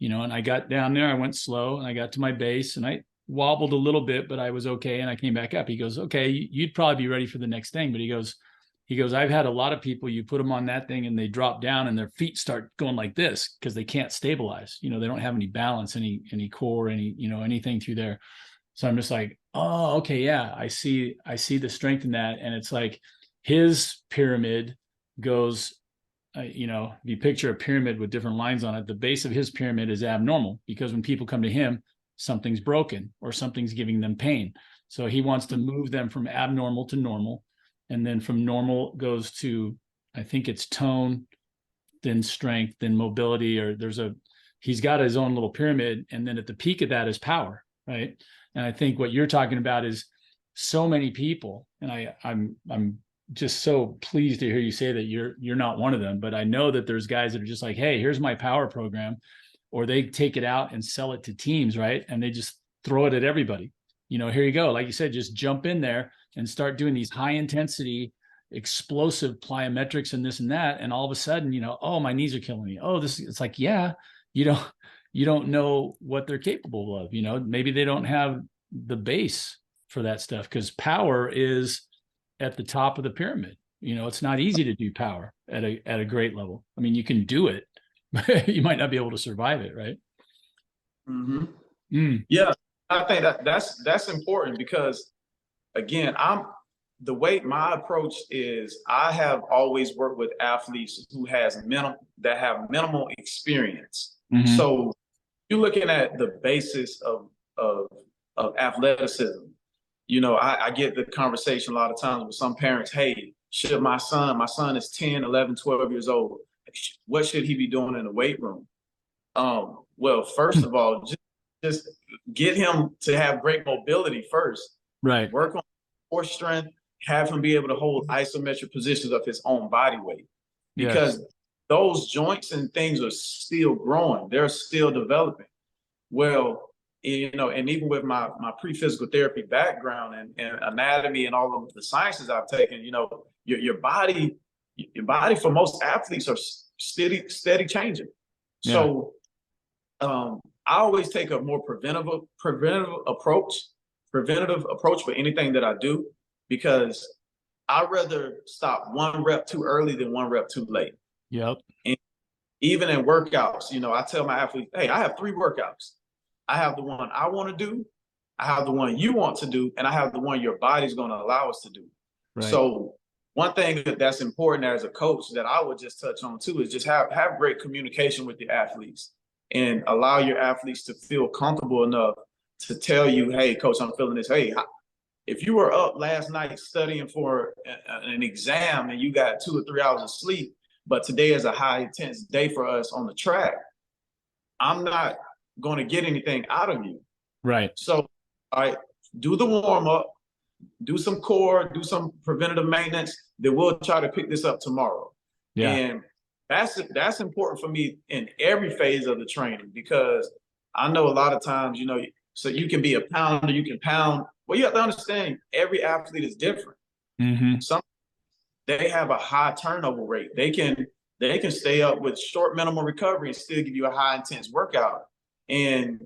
and I got down there, I went slow and I got to my base and I wobbled a little bit, but I was okay. And I came back up. He goes, okay, you'd probably be ready for the next thing. But he goes, I've had a lot of people, you put them on that thing and they drop down and their feet start going like this because they can't stabilize. They don't have any balance, any core, anything through there. So I'm just like, oh, okay, yeah, I see the strength in that. And it's like his pyramid goes, if you picture a pyramid with different lines on it, the base of his pyramid is abnormal because when people come to him, something's broken or something's giving them pain. So he wants to move them from abnormal to normal. And then from normal goes to, I think it's tone, then strength, then mobility, or he's got his own little pyramid. And then at the peak of that is power, right? And I think what you're talking about is so many people, and I'm just so pleased to hear you say that you're not one of them, but I know that there's guys that are just like, hey, here's my power program, or they take it out and sell it to teams, right? And they just throw it at everybody. Here you go. Like you said, just jump in there and start doing these high intensity, explosive plyometrics and this and that. And all of a sudden, oh, my knees are killing me. Oh, it's like, yeah, you don't know what they're capable of. Maybe they don't have the base for that stuff, because power is at the top of the pyramid. It's not easy to do power at a great level. I mean, you can do it, but you might not be able to survive it, right? Mm-hmm. Mm. Yeah, I think that's important because again, the way my approach is, I have always worked with athletes who have minimal experience. Mm-hmm. So you're looking at the basis of of athleticism. I get the conversation a lot of times with some parents, hey, should my son is 10, 11, 12 years old. What should he be doing in the weight room? Well, first of all, just get him to have great mobility first. Right. Work on core strength, have him be able to hold isometric positions of his own body weight. Yes. Because those joints and things are still growing, they're still developing. Well, and even with my pre-physical therapy background and anatomy and all of the sciences I've taken, your body for most athletes are steady changing. Yeah. So I always take a more preventative approach with anything that I do, because I'd rather stop one rep too early than one rep too late. Yep. And even in workouts, I tell my athletes, hey, I have 3 workouts. I have the one I want to do, I have the one you want to do, and I have the one your body's going to allow us to do. Right. So one thing that's important as a coach that I would just touch on too is just have great communication with the athletes and allow your athletes to feel comfortable enough to tell you, hey, coach, I'm feeling this. Hey, if you were up last night studying for an exam and you got 2 or 3 hours of sleep, but today is a high intense day for us on the track, I'm not going to get anything out of you. Right. So, all right, do the warm up, do some core, do some preventative maintenance. Then we'll try to pick this up tomorrow. Yeah. And that's important for me in every phase of the training, because I know a lot of times, so you can be a pounder, you can pound. Well, you have to understand every athlete is different. Mm-hmm. Some they have a high turnover rate. They can stay up with short minimal recovery and still give you a high intense workout. And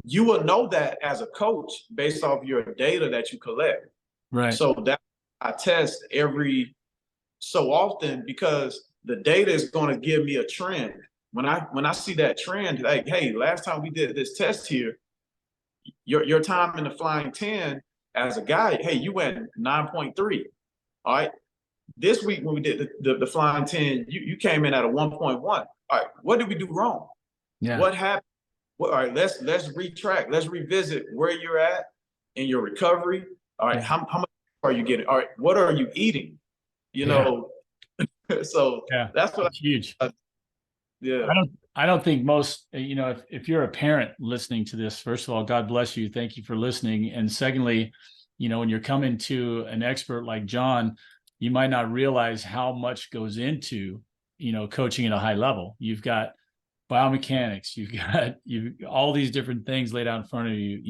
you will know that as a coach based off your data that you collect. Right. So that I test every so often, because the data is going to give me a trend. When I see that trend, like, hey, last time we did this test here, your time in the flying 10 as a guy, hey, you went 9.3. All right. This week when we did the flying 10, you came in at a 1.1. All right, what did we do wrong? Yeah. What happened? Well, all right, let's retract. Let's revisit where you're at in your recovery. All right, how much are you getting? All right, what are you eating? So that's what that's huge. Yeah. I don't think most, if you're a parent listening to this, first of all, God bless you. Thank you for listening. And secondly, when you're coming to an expert like John, you might not realize how much goes into, coaching at a high level. You've got biomechanics, you've all these different things laid out in front of you.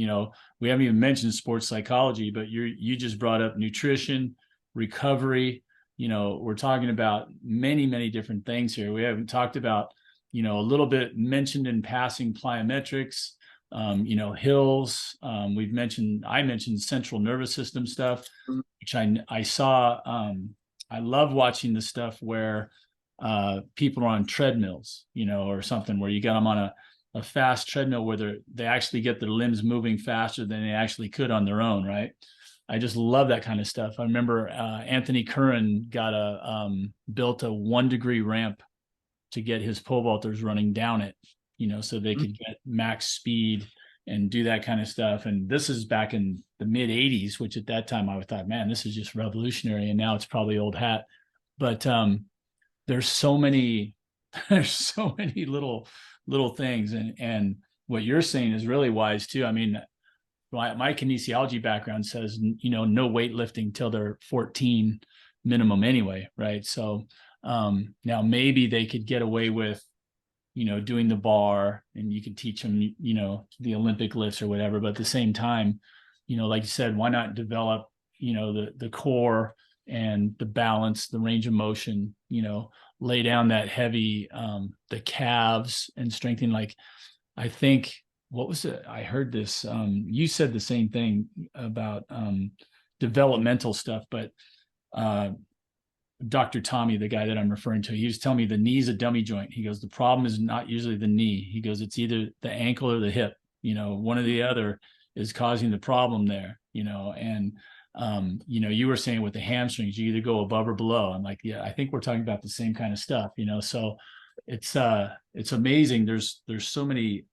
We haven't even mentioned sports psychology, but you just brought up nutrition, recovery. We're talking about many, many different things here. We haven't talked about, a little bit mentioned in passing plyometrics, hills. I mentioned central nervous system stuff, which I saw. I love watching the stuff where people are on treadmills, or something where you got them on a fast treadmill where they actually get their limbs moving faster than they actually could on their own, right? I just love that kind of stuff. I remember Anthony Curran built a 1-degree ramp to get his pole vaulters running down it, so they could get max speed and do that kind of stuff. And this is back in the mid 80s, which at that time I thought, man, this is just revolutionary. And now it's probably old hat. But there's so many little things. And what you're saying is really wise too. I mean, my kinesiology background says, no weightlifting till they're 14 minimum anyway. Right. So now maybe they could get away with, doing the bar, and you could teach them, the Olympic lifts or whatever. But at the same time, like you said, why not develop, the core and the balance, the range of motion, lay down that heavy, the calves and strengthening. Like I think, what was it? I heard this. You said the same thing about developmental stuff, but uh, Dr. Tommy, the guy that I'm referring to, he was telling me the knee's a dummy joint. He goes, the problem is not usually the knee. He goes, it's either the ankle or the hip. One or the other is causing the problem there. And you were saying with the hamstrings, you either go above or below. I'm like, yeah, I think we're talking about the same kind of stuff. So it's amazing. There's so many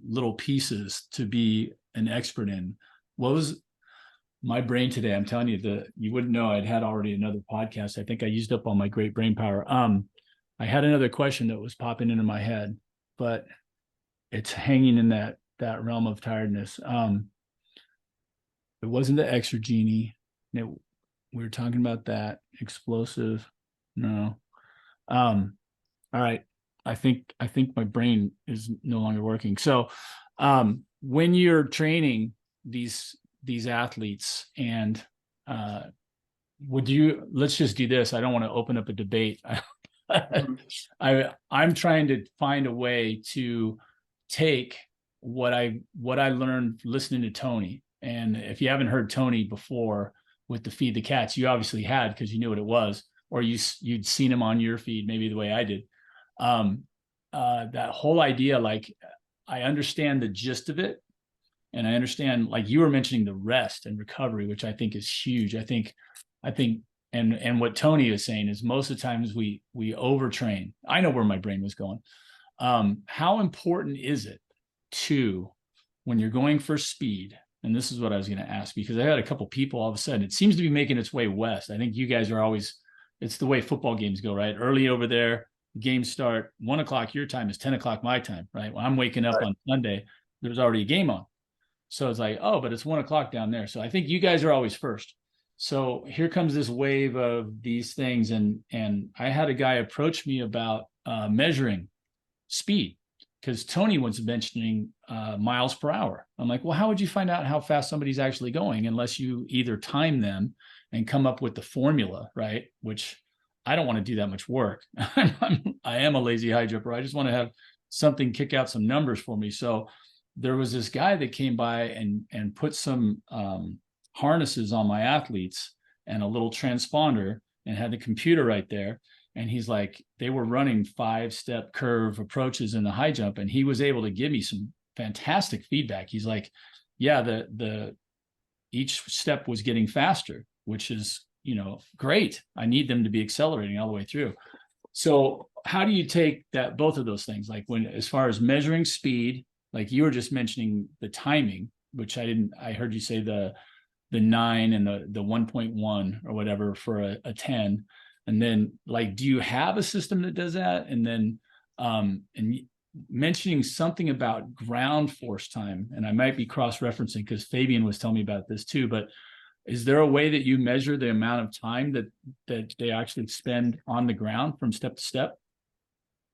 little pieces to be an expert in. What was my brain today? I'm telling you, you wouldn't know I'd had already another podcast. I think I used up all my great brain power. I had another question that was popping into my head, but it's hanging in that realm of tiredness. It wasn't the extra genie. We were talking about that explosive. No. All right. I think my brain is no longer working. So, when you're training these athletes, and let's just do this. I don't want to open up a debate. I'm trying to find a way to take what I learned listening to Tony. And if you haven't heard Tony before with the Feed the Cats, you obviously had, because you knew what it was, or you'd seen him on your feed, maybe the way I did. That whole idea, like, I understand the gist of it. And I understand, like you were mentioning, the rest and recovery, which I think is huge. I think, and what Tony is saying is most of the times we overtrain. I know where my brain was going. How important is it when you're going for speed? And this is what I was going to ask, because I had a couple people all of a sudden, it seems to be making its way west. I think you guys are always, it's the way football games go, right? Early over there, games start 1:00 your time is 10:00 my time, right? When I'm waking up on Sunday, there's already a game on. So it's like, oh, but it's 1:00 down there. So I think you guys are always first. So here comes this wave of these things. And I had a guy approach me about measuring speed, because Tony was mentioning miles per hour. I'm like, well, how would you find out how fast somebody's actually going unless you either time them and come up with the formula, right? Which I don't want to do that much work. I am a lazy high jumper. I just want to have something kick out some numbers for me. So there was this guy that came by and put some harnesses on my athletes and a little transponder, and had the computer right there. And he's like, they were running 5-step curve approaches in the high jump, and he was able to give me some fantastic feedback. He's like, yeah, the each step was getting faster, which is, great. I need them to be accelerating all the way through. So how do you take that, both of those things, like as far as measuring speed, like you were just mentioning the timing, which I heard you say the 9 and the 1.1 or whatever for a 10. And then, like, do you have a system that does that? And then, and mentioning something about ground force time, and I might be cross-referencing because Fabian was telling me about this too, but is there a way that you measure the amount of time that they actually spend on the ground from step to step?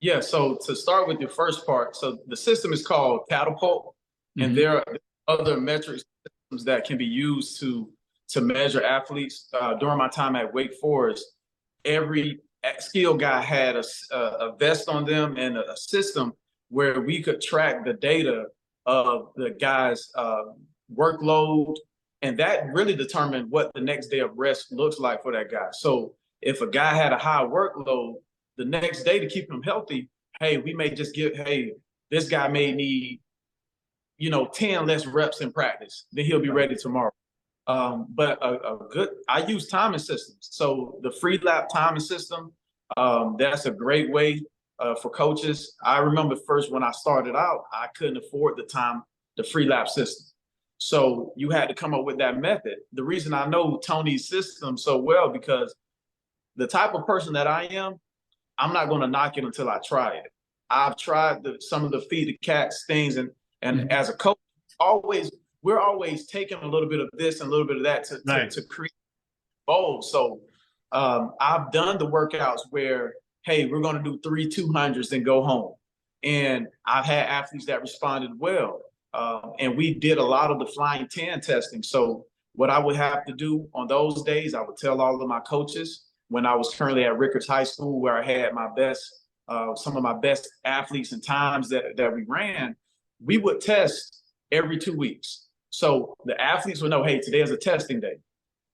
Yeah, so to start with your first part, so the system is called Catapult, and there are other metric systems that can be used to measure athletes. During my time at Wake Forest, every skill guy had a vest on them and a system where we could track the data of the guy's workload, and that really determined what the next day of rest looks like for that guy. So if a guy had a high workload, the next day, to keep him healthy, hey, we may just this guy may need, 10 less reps in practice, then he'll be ready tomorrow. But I use timing systems. So the free lap timing system, that's a great way for coaches. I remember first when I started out, I couldn't afford the free lap system. So you had to come up with that method. The reason I know Tony's system so well, because the type of person that I am, I'm not going to knock it until I try it. I've tried some of the Feed the Cats things, and as a coach, we're always taking a little bit of this and a little bit of that to create goals. So I've done the workouts where, hey, we're going to do 3 200s and go home. And I've had athletes that responded well. And we did a lot of the flying 10 testing. So what I would have to do on those days, I would tell all of my coaches, when I was currently at Rickards High School, where I had some of my best athletes and times that we ran, we would test every 2 weeks. So the athletes would know, hey, today is a testing day.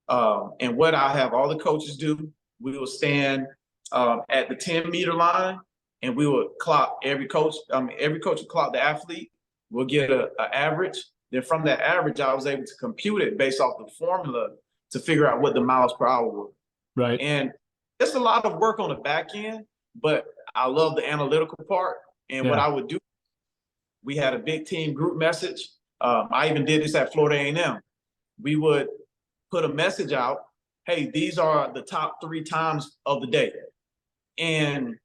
And what I have all the coaches do, we will stand at the 10-meter line, and we will clock every coach. Every coach will clock the athlete. We'll get an average. Then from that average, I was able to compute it based off the formula to figure out what the miles per hour was. Right. And it's a lot of work on the back end, but I love the analytical part. And what I would do, we had a big team group message. I even did this at Florida A&M. We would put a message out, hey, these are the top 3 times of the day. And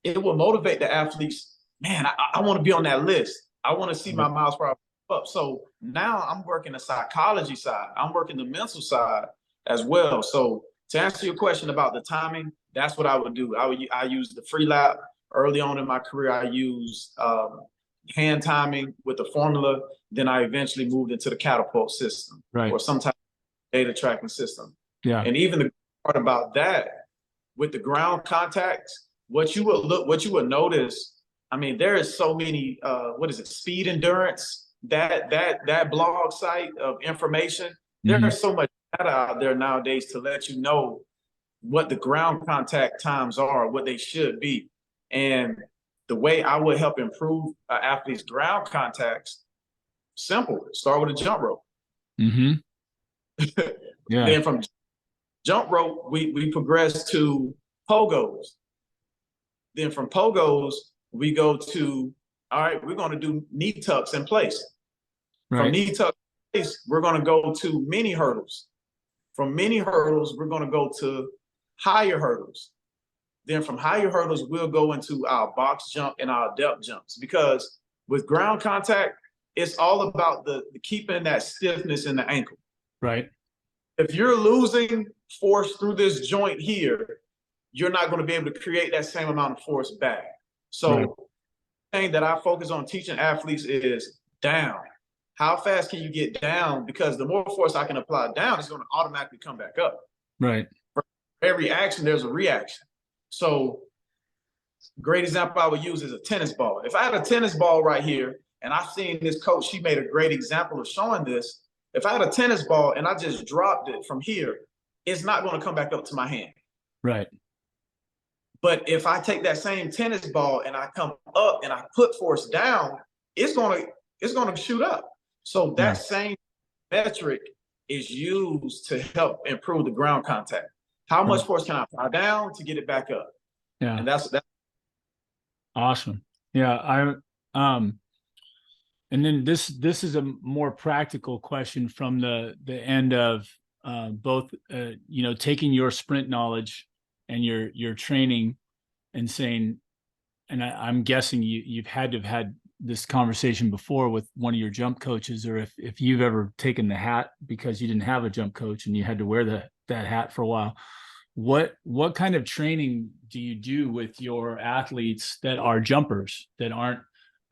it will motivate the athletes. Man, I want to be on that list. I want to see my miles per hour up. So now I'm working the psychology side. I'm working the mental side as well. So to answer your question about the timing, that's what I would do. I use the free lap. Early on in my career, I used hand timing with the formula. Then I eventually moved into the catapult system, or some type of data tracking system. Yeah. And even the part about that with the ground contacts, what you would notice, I mean, there is so many, speed endurance, that blog site of information. There's so much data out there nowadays to let you know what the ground contact times are, what they should be. And the way I would help improve athletes' ground contacts, simple, start with a jump rope. Then from jump rope, we progress to pogos. Then from pogos, we go to, all right, we're going to do knee tucks in place. From knee tucks in place, we're going to go to mini hurdles. From mini hurdles, we're going to go to higher hurdles. Then from higher hurdles, we'll go into our box jump and our depth jumps. Because with ground contact, it's all about the keeping that stiffness in the ankle. Right. If you're losing force through this joint here, you're not going to be able to create that same amount of force back. So the thing that I focus on teaching athletes is down. How fast can you get down? Because the more force I can apply down, it's going to automatically come back up. Right. For every action, there's a reaction. So great example I would use is a tennis ball. If I had a tennis ball right here, and I've seen this coach, she made a great example of showing this. If I had a tennis ball and I just dropped it from here, it's not going to come back up to my hand. Right. But if I take that same tennis ball and I come up and I put force down, it's going to shoot up. So that same metric is used to help improve the ground contact. How much force can I apply down to get it back up? Yeah. And that's awesome. Yeah. And then this is a more practical question from the end of both, taking your sprint knowledge and your training and saying, and I'm guessing you've had to have had this conversation before with one of your jump coaches, or if you've ever taken the hat because you didn't have a jump coach and you had to wear that hat for a while. What kind of training do you do with your athletes that are jumpers that aren't,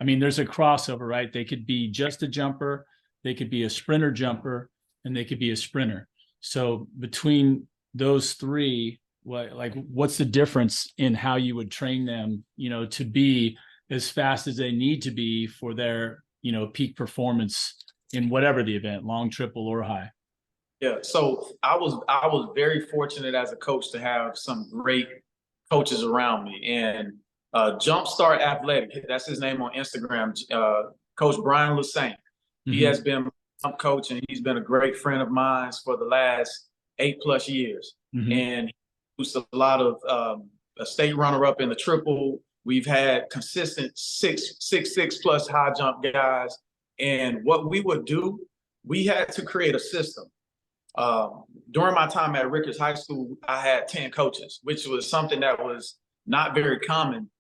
I mean, there's a crossover, right? They could be just a jumper, they could be a sprinter jumper, and they could be a sprinter. So between those three, what's the difference in how you would train them, to be as fast as they need to be for their, peak performance in whatever the event, long, triple, or high? Yeah. So I was very fortunate as a coach to have some great coaches around me. And Jumpstart Athletic, that's his name on Instagram, Coach Brian Lasagne. He has been my jump coach, and he's been a great friend of mine for the last 8+ years. And he was a lot of a state runner-up in the triple. We've had consistent 6'6+ high jump guys. And what we would do, we had to create a system. During my time at Ricketts High School, I had 10 coaches, which was something that was not very common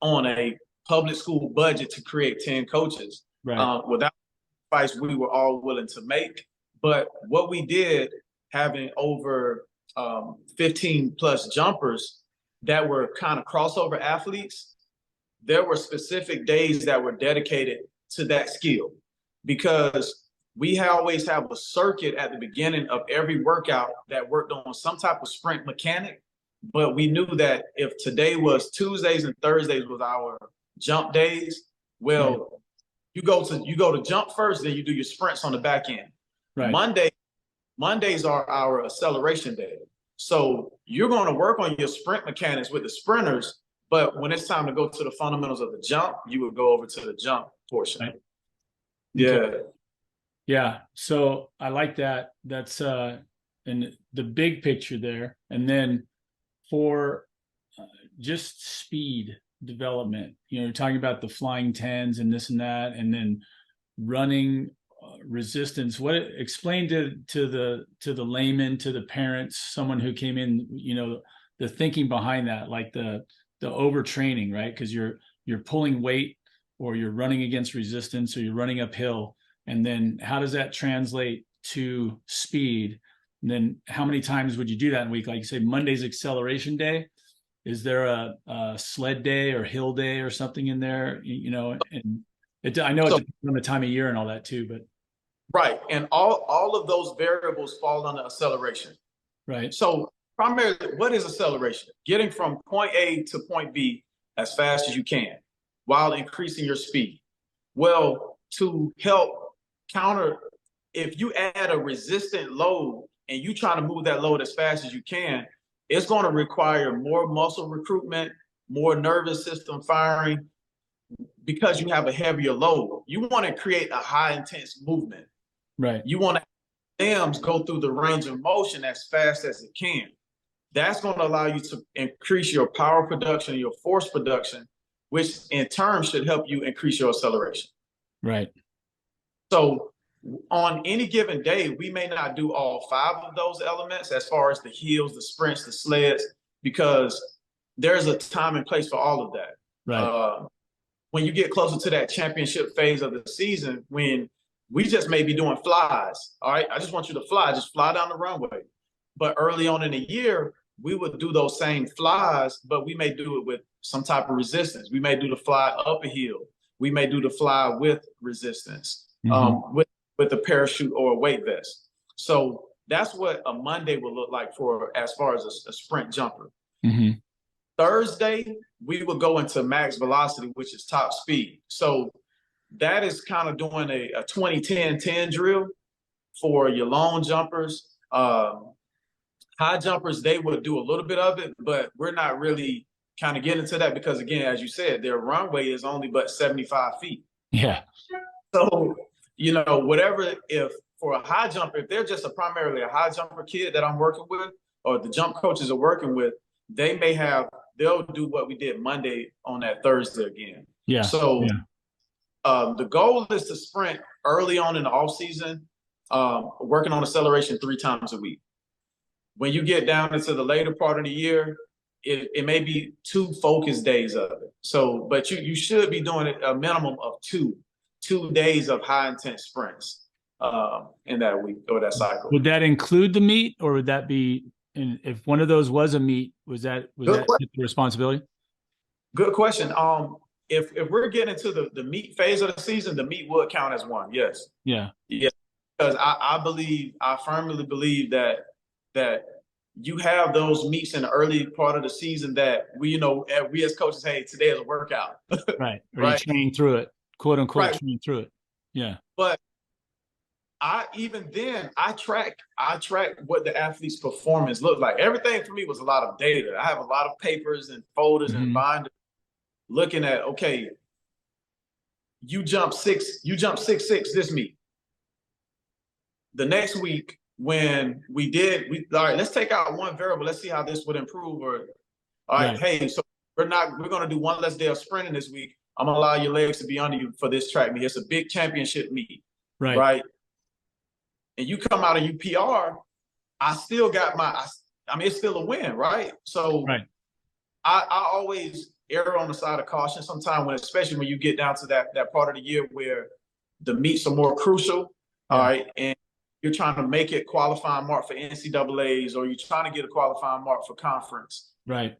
on a public school budget to create 10 coaches. Right. Without advice we were all willing to make. But what we did, having over 15+ jumpers that were kind of crossover athletes, there were specific days that were dedicated to that skill, because we always have a circuit at the beginning of every workout that worked on some type of sprint mechanic. But we knew that if today was Tuesdays and Thursdays was our jump days, well, you go to jump first, then you do your sprints on the back end. Right. Mondays are our acceleration day. So you're going to work on your sprint mechanics with the sprinters, but when it's time to go to the fundamentals of the jump, you would go over to the jump portion. Right. Yeah. Okay. Yeah. So I like that. That's in the big picture there. And then for just speed development, you're talking about the flying tens and this and that, and then running resistance. What explain to the layman, to the parents, someone who came in, the thinking behind that, like the overtraining, right? Because you're pulling weight, or you're running against resistance, or you're running uphill, and then how does that translate to speed? And then how many times would you do that in a week? Like you say, Monday's acceleration day. Is there a sled day or hill day or something in there? And I know it depends on the time of year and all that too, but right. And all of those variables fall under acceleration. Right. So primarily, what is acceleration? Getting from point A to point B as fast as you can while increasing your speed. Well, to help counter, if you add a resistant load and you try to move that load as fast as you can, it's going to require more muscle recruitment, more nervous system firing, because you have a heavier load. You want to create a high intense movement. Right. You want to have limbs go through the range of motion as fast as it can. That's going to allow you to increase your power production, your force production, which in turn should help you increase your acceleration. Right. So on any given day, we may not do all 5 of those elements as far as the hills, the sprints, the sleds, because there's a time and place for all of that. Right. When you get closer to that championship phase of the season, when we just may be doing flies, all right? I just want you to just fly down the runway. But early on in the year, we would do those same flies, but we may do it with some type of resistance. We may do the fly up a hill. We may do the fly with resistance, with a parachute or a weight vest. So that's what a Monday will look like for as far as a sprint jumper. Mm-hmm. Thursday, we will go into max velocity, which is top speed. So that is kind of doing a 20-10-10 drill for your long jumpers. High jumpers, they would do a little bit of it, but we're not really kind of getting into that because, again, as you said, their runway is only but 75 feet. Yeah. So, whatever, if for a high jumper, if they're just primarily a high jumper kid that I'm working with, or the jump coaches are working with, they'll do what we did Monday on that Thursday again. Yeah. So the goal is to sprint early on in the off season, working on acceleration 3 times a week. When you get down into the later part of the year, it may be 2 focus days of it. So, but you should be doing it a minimum of 2 days of high intense sprints in that week or that cycle. Would that include the meet, or would that be, and if one of those was a meet, was that the responsibility? Good question. If we're getting to the meet phase of the season, the meet would count as one. Yes. Yeah. Yeah. Because I firmly believe that you have those meets in the early part of the season that we as coaches, hey, today is a workout. Right. Or you train through it, quote unquote, right. Train through it. Yeah. But I track what the athlete's performance looked like. Everything for me was a lot of data. I have a lot of papers and folders and binders looking at, okay, you jump 6'6" this meet. The next week, when all right, let's take out one variable. Let's see how this would improve. Or, all right, hey, so we're going to do one less day of sprinting this week. I'm going to allow your legs to be under you for this track meet. It's a big championship meet. Right. And you come out of UPR, I still got it's still a win, right? So I always err on the side of caution sometimes, especially when you get down to that part of the year where the meets are more crucial, all right, and you're trying to make it qualifying mark for NCAAs, or you're trying to get a qualifying mark for conference. Right.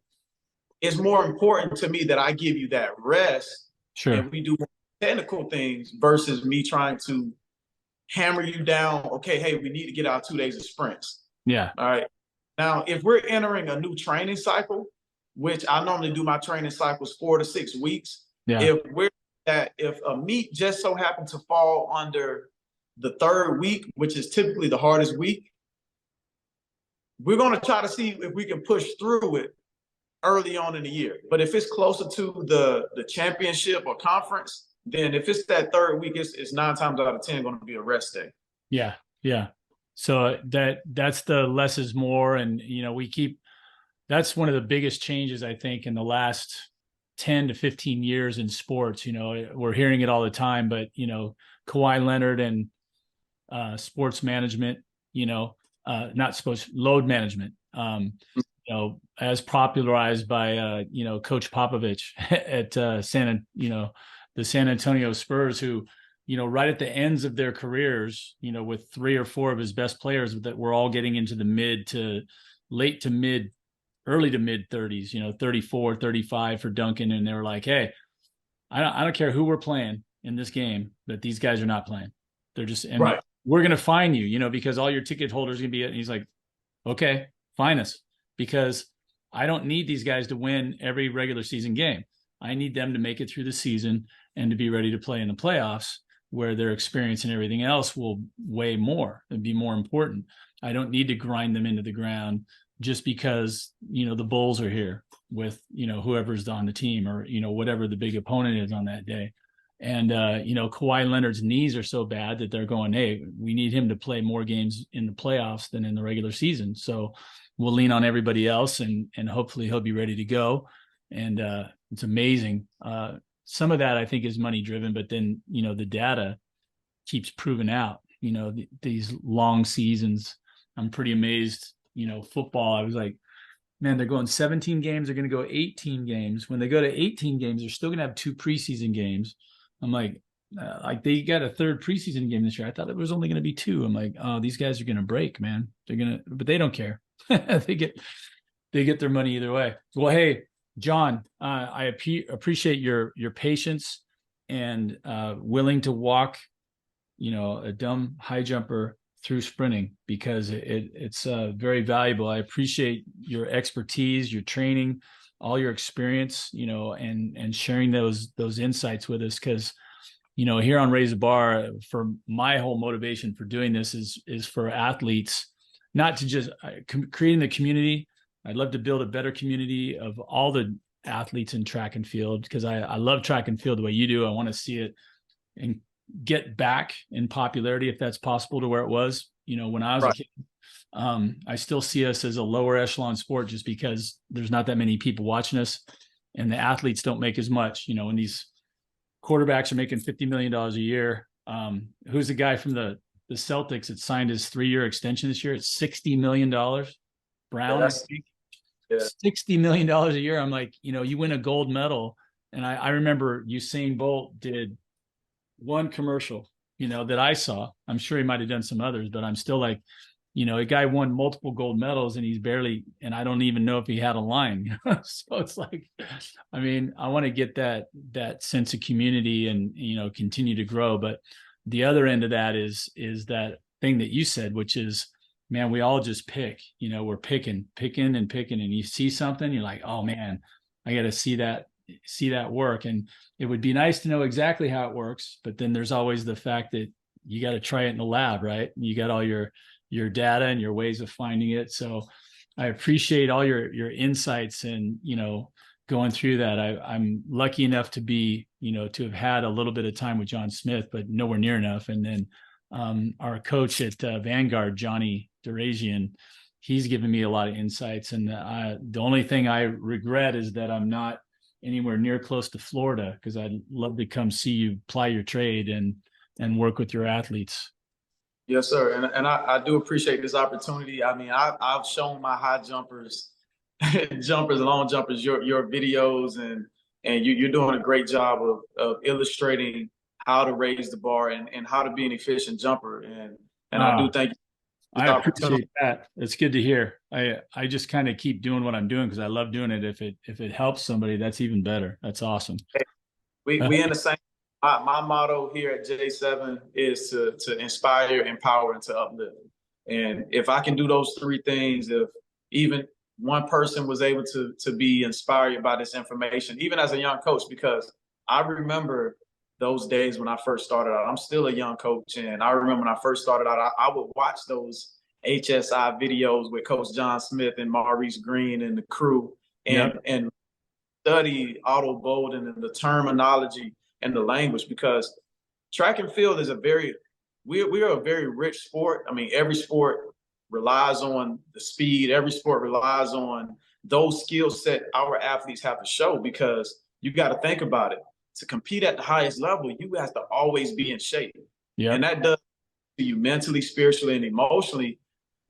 It's more important to me that I give you that rest, and we do technical things versus me trying to hammer you down. Okay, hey, we need to get out 2 days of sprints. Yeah. All right. Now, if we're entering a new training cycle, which I normally do my training cycles 4 to 6 weeks. Yeah. If we're that if a meet just so happened to fall under the third week, which is typically the hardest week, we're going to try to see if we can push through it early on in the year. But if it's closer to the championship or conference, then if it's that third week, it's 9 times out of 10 going to be a rest day. Yeah, yeah. So that's the less is more, and that's one of the biggest changes I think in the last 10 to 15 years in sports. We're hearing it all the time, but Kawhi Leonard and sports management, not sports load management, as popularized by Coach Popovich at the San Antonio Spurs, who right at the ends of their careers, with 3 or 4 of his best players that were all getting into the early to mid 30s, 34, 35 for Duncan. And they were like, hey, I don't care who we're playing in this game, but these guys are not playing. They're just, and right. We're going to fine you, because all your ticket holders are going to be, and he's like, okay, fine us, because I don't need these guys to win every regular season game. I need them to make it through the season and to be ready to play in the playoffs, where their experience and everything else will weigh more and be more important. I don't need to grind them into the ground just because, the Bulls are here with, whoever's on the team, or, whatever the big opponent is on that day. And, Kawhi Leonard's knees are so bad that they're going, hey, we need him to play more games in the playoffs than in the regular season. So we'll lean on everybody else, and hopefully he'll be ready to go. And it's amazing. Some of that I think is money driven, but then, the data keeps proving out, these long seasons. I'm pretty amazed, football. I was like, man, they're going 17 games. They're going to go 18 games. When they go to 18 games, they're still going to have 2 preseason games. I'm like they got a 3rd preseason game this year. I thought it was only going to be 2. I'm like, oh, these guys are going to break, man. But they don't care. they get their money either way. Well, hey, John, I appreciate your patience and willing to walk, a dumb high jumper through sprinting, because it's very valuable. I appreciate your expertise, your training, all your experience, and sharing those insights with us. Because, here on Raise the Bar, for my whole motivation for doing this is for athletes, not to just creating the community. I'd love to build a better community of all the athletes in track and field, because I love track and field the way you do. I want to see it and get back in popularity, if that's possible, to where it was, when I was a kid. I still see us as a lower echelon sport, just because there's not that many people watching us, and the athletes don't make as much, when these quarterbacks are making $50 million a year. Who's the guy from the Celtics that signed his 3-year extension this year? It's $60 million. Brown, I think. Yeah. $60 million a year. I'm like, you win a gold medal. And I remember Usain Bolt did one commercial, that I saw. I'm sure he might have done some others, but I'm still like, a guy won multiple gold medals and he's barely, and I don't even know if he had a line. So it's like, I want to get that sense of community and, continue to grow. But the other end of that is that thing that you said, which is, man, we all just pick, we're picking and picking, and you see something, you're like, oh man, I got to see that work. And it would be nice to know exactly how it works, but then there's always the fact that you got to try it in the lab, right? You got all your data and your ways of finding it. So I appreciate all your insights and, going through that. I'm lucky enough to be, to have had a little bit of time with John Smith, but nowhere near enough. And then our coach at Vanguard, Johnny Durazian, he's given me a lot of insights. And the only thing I regret is that I'm not anywhere near close to Florida, because I'd love to come see you ply your trade and work with your athletes. Yes, sir. And I do appreciate this opportunity. I've shown my high jumpers, long jumpers, your videos, and you're doing a great job of illustrating how to raise the bar and how to be an efficient jumper. And I do thank you. I appreciate that. It's good to hear. I just kind of keep doing what I'm doing because I love doing it. If it helps somebody, that's even better. That's awesome. We in the same. My motto here at J7 is to inspire, empower, and to uplift. And if I can do those 3 things, if even one person was able to be inspired by this information, even as a young coach, because I remember those days when I first started out. I'm still a young coach, and I remember when I first started out, I would watch those HSI videos with Coach John Smith and Maurice Green and the crew, Yep. and study Otto Bolden and the terminology and the language, because track and field is we are a very rich sport. I mean, every sport relies on the speed. Every sport relies on those skill set our athletes have to show, because you got to think about it. To compete at the highest level, you have to always be in shape. Yep. And that does to you mentally, spiritually, and emotionally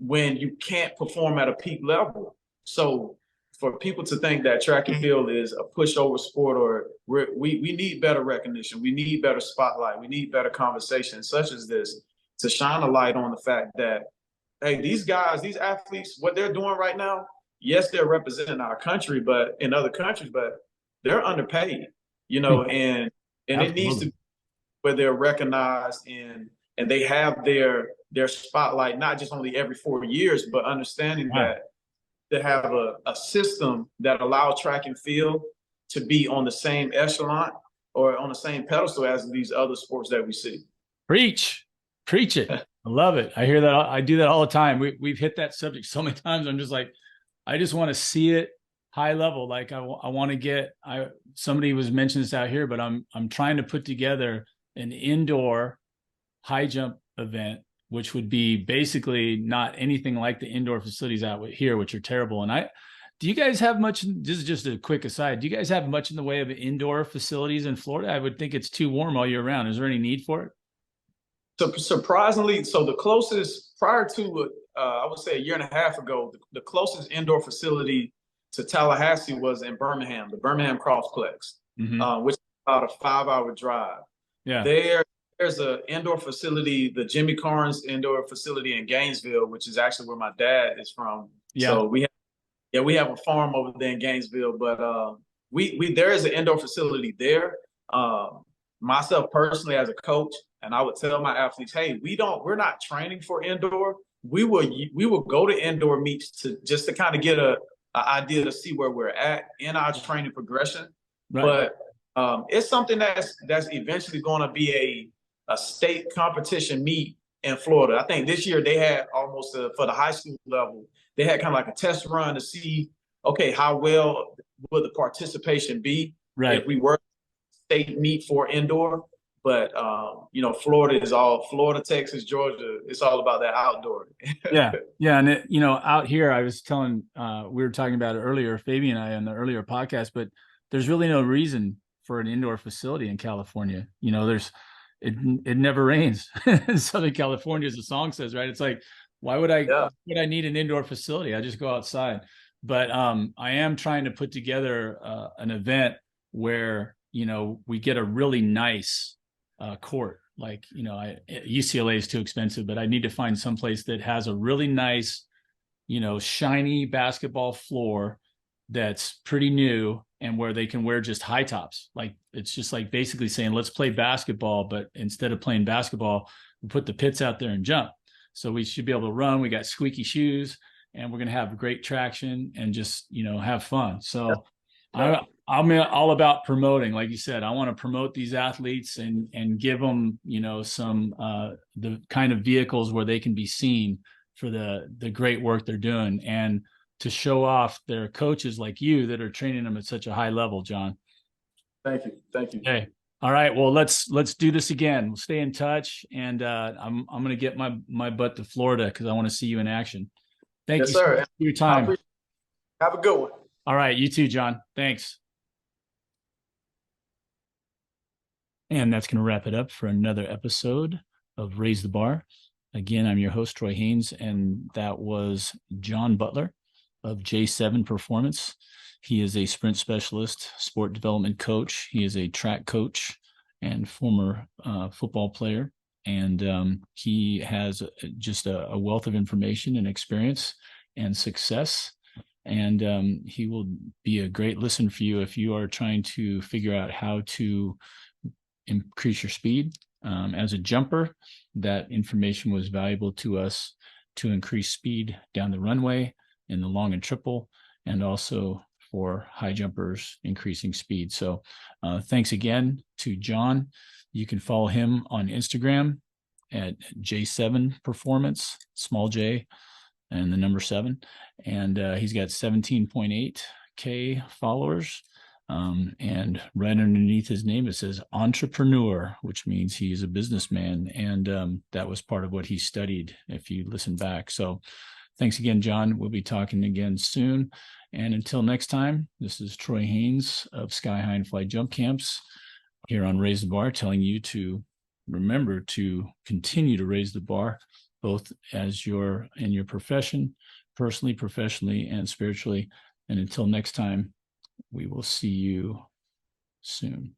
when you can't perform at a peak level. So for people to think that track and field is a pushover sport, or we need better recognition, we need better spotlight, we need better conversations such as this to shine a light on the fact that, hey, these guys, these athletes, what they're doing right now, yes, they're representing our country, but in other countries, but they're underpaid, and it needs to Absolutely. be where they're recognized and they have their spotlight, not just only every 4 years, but understanding Wow. that to have a system that allows track and field to be on the same echelon or on the same pedestal as these other sports that we see. Preach it. I love it. I hear that. I do that all the time. We've hit that subject so many times. I'm just like, I just want to see it high level. Like I want to somebody was mentioning this out here, but I'm trying to put together an indoor high jump event, which would be basically not anything like the indoor facilities out here, which are terrible. And do you guys have much? This is just a quick aside. Do you guys have much in the way of indoor facilities in Florida? I would think it's too warm all year round. Is there any need for it? So surprisingly, so the closest prior to, I would say a year and a half ago, the closest indoor facility to Tallahassee was in Birmingham, the Birmingham Crossplex, which is about a 5-hour drive. Yeah. There's an indoor facility, the Jimmy Carnes indoor facility in Gainesville, which is actually where my dad is from. Yeah. So we have a farm over there in Gainesville, but there is an indoor facility there. Myself personally as a coach, and I would tell my athletes, hey, we're not training for indoor. We will go to indoor meets to kind of get a idea to see where we're at in our training progression. Right. But it's something that's eventually going to be a state competition meet in Florida. I think this year they had almost for the high school level, they had kind of like a test run to see, okay, how well would the participation be if we were state meet for indoor. But Florida, Texas, Georgia, it's all about that outdoor. Yeah. And out here, I was telling, we were talking about it earlier, Fabian and I, on the earlier podcast, but there's really no reason for an indoor facility in California. It never rains in Southern California, as the song says, right? It's like, why would I need an indoor facility? I just go outside. But I am trying to put together an event where, we get a really nice court. Like, UCLA is too expensive, but I need to find someplace that has a really nice, shiny basketball floor that's pretty new, and where they can wear just high tops. Like, it's just like basically saying, let's play basketball, but instead of playing basketball, we put the pits out there and jump. So we should be able to run. We got squeaky shoes, and we're going to have great traction and just, have fun. So I'm all about promoting. Like you said, I want to promote these athletes and give them, some the kind of vehicles where they can be seen for the great work they're doing, and to show off their coaches like you that are training them at such a high level, John. Thank you. Hey, all right. Well, let's do this again. We'll stay in touch, and I'm going to get my butt to Florida because I want to see you in action. Thank you so much for your time. Have a good one. All right. You too, John. Thanks. And that's going to wrap it up for another episode of Raise the Bar. Again, I'm your host, Troy Haynes, and that was John Butler of J7Performance. He is a sprint specialist, sport development coach. He is a track coach and former football player. And he has just a wealth of information and experience and success. And he will be a great listen for you if you are trying to figure out how to increase your speed. As a jumper, that information was valuable to us to increase speed down the runway in the long and triple, and also for high jumpers increasing speed. So thanks again to John. You can follow him on Instagram at j7performance, small j and the number 7. And he's got 17.8K followers. And right underneath his name, it says entrepreneur, which means he's a businessman. And that was part of what he studied, if you listen back. So thanks again, John. We'll be talking again soon. And until next time, this is Troy Haynes of Sky High and Fly Jump Camps here on Raise the Bar, telling you to remember to continue to raise the bar, both as in your profession, personally, professionally, and spiritually. And until next time, we will see you soon.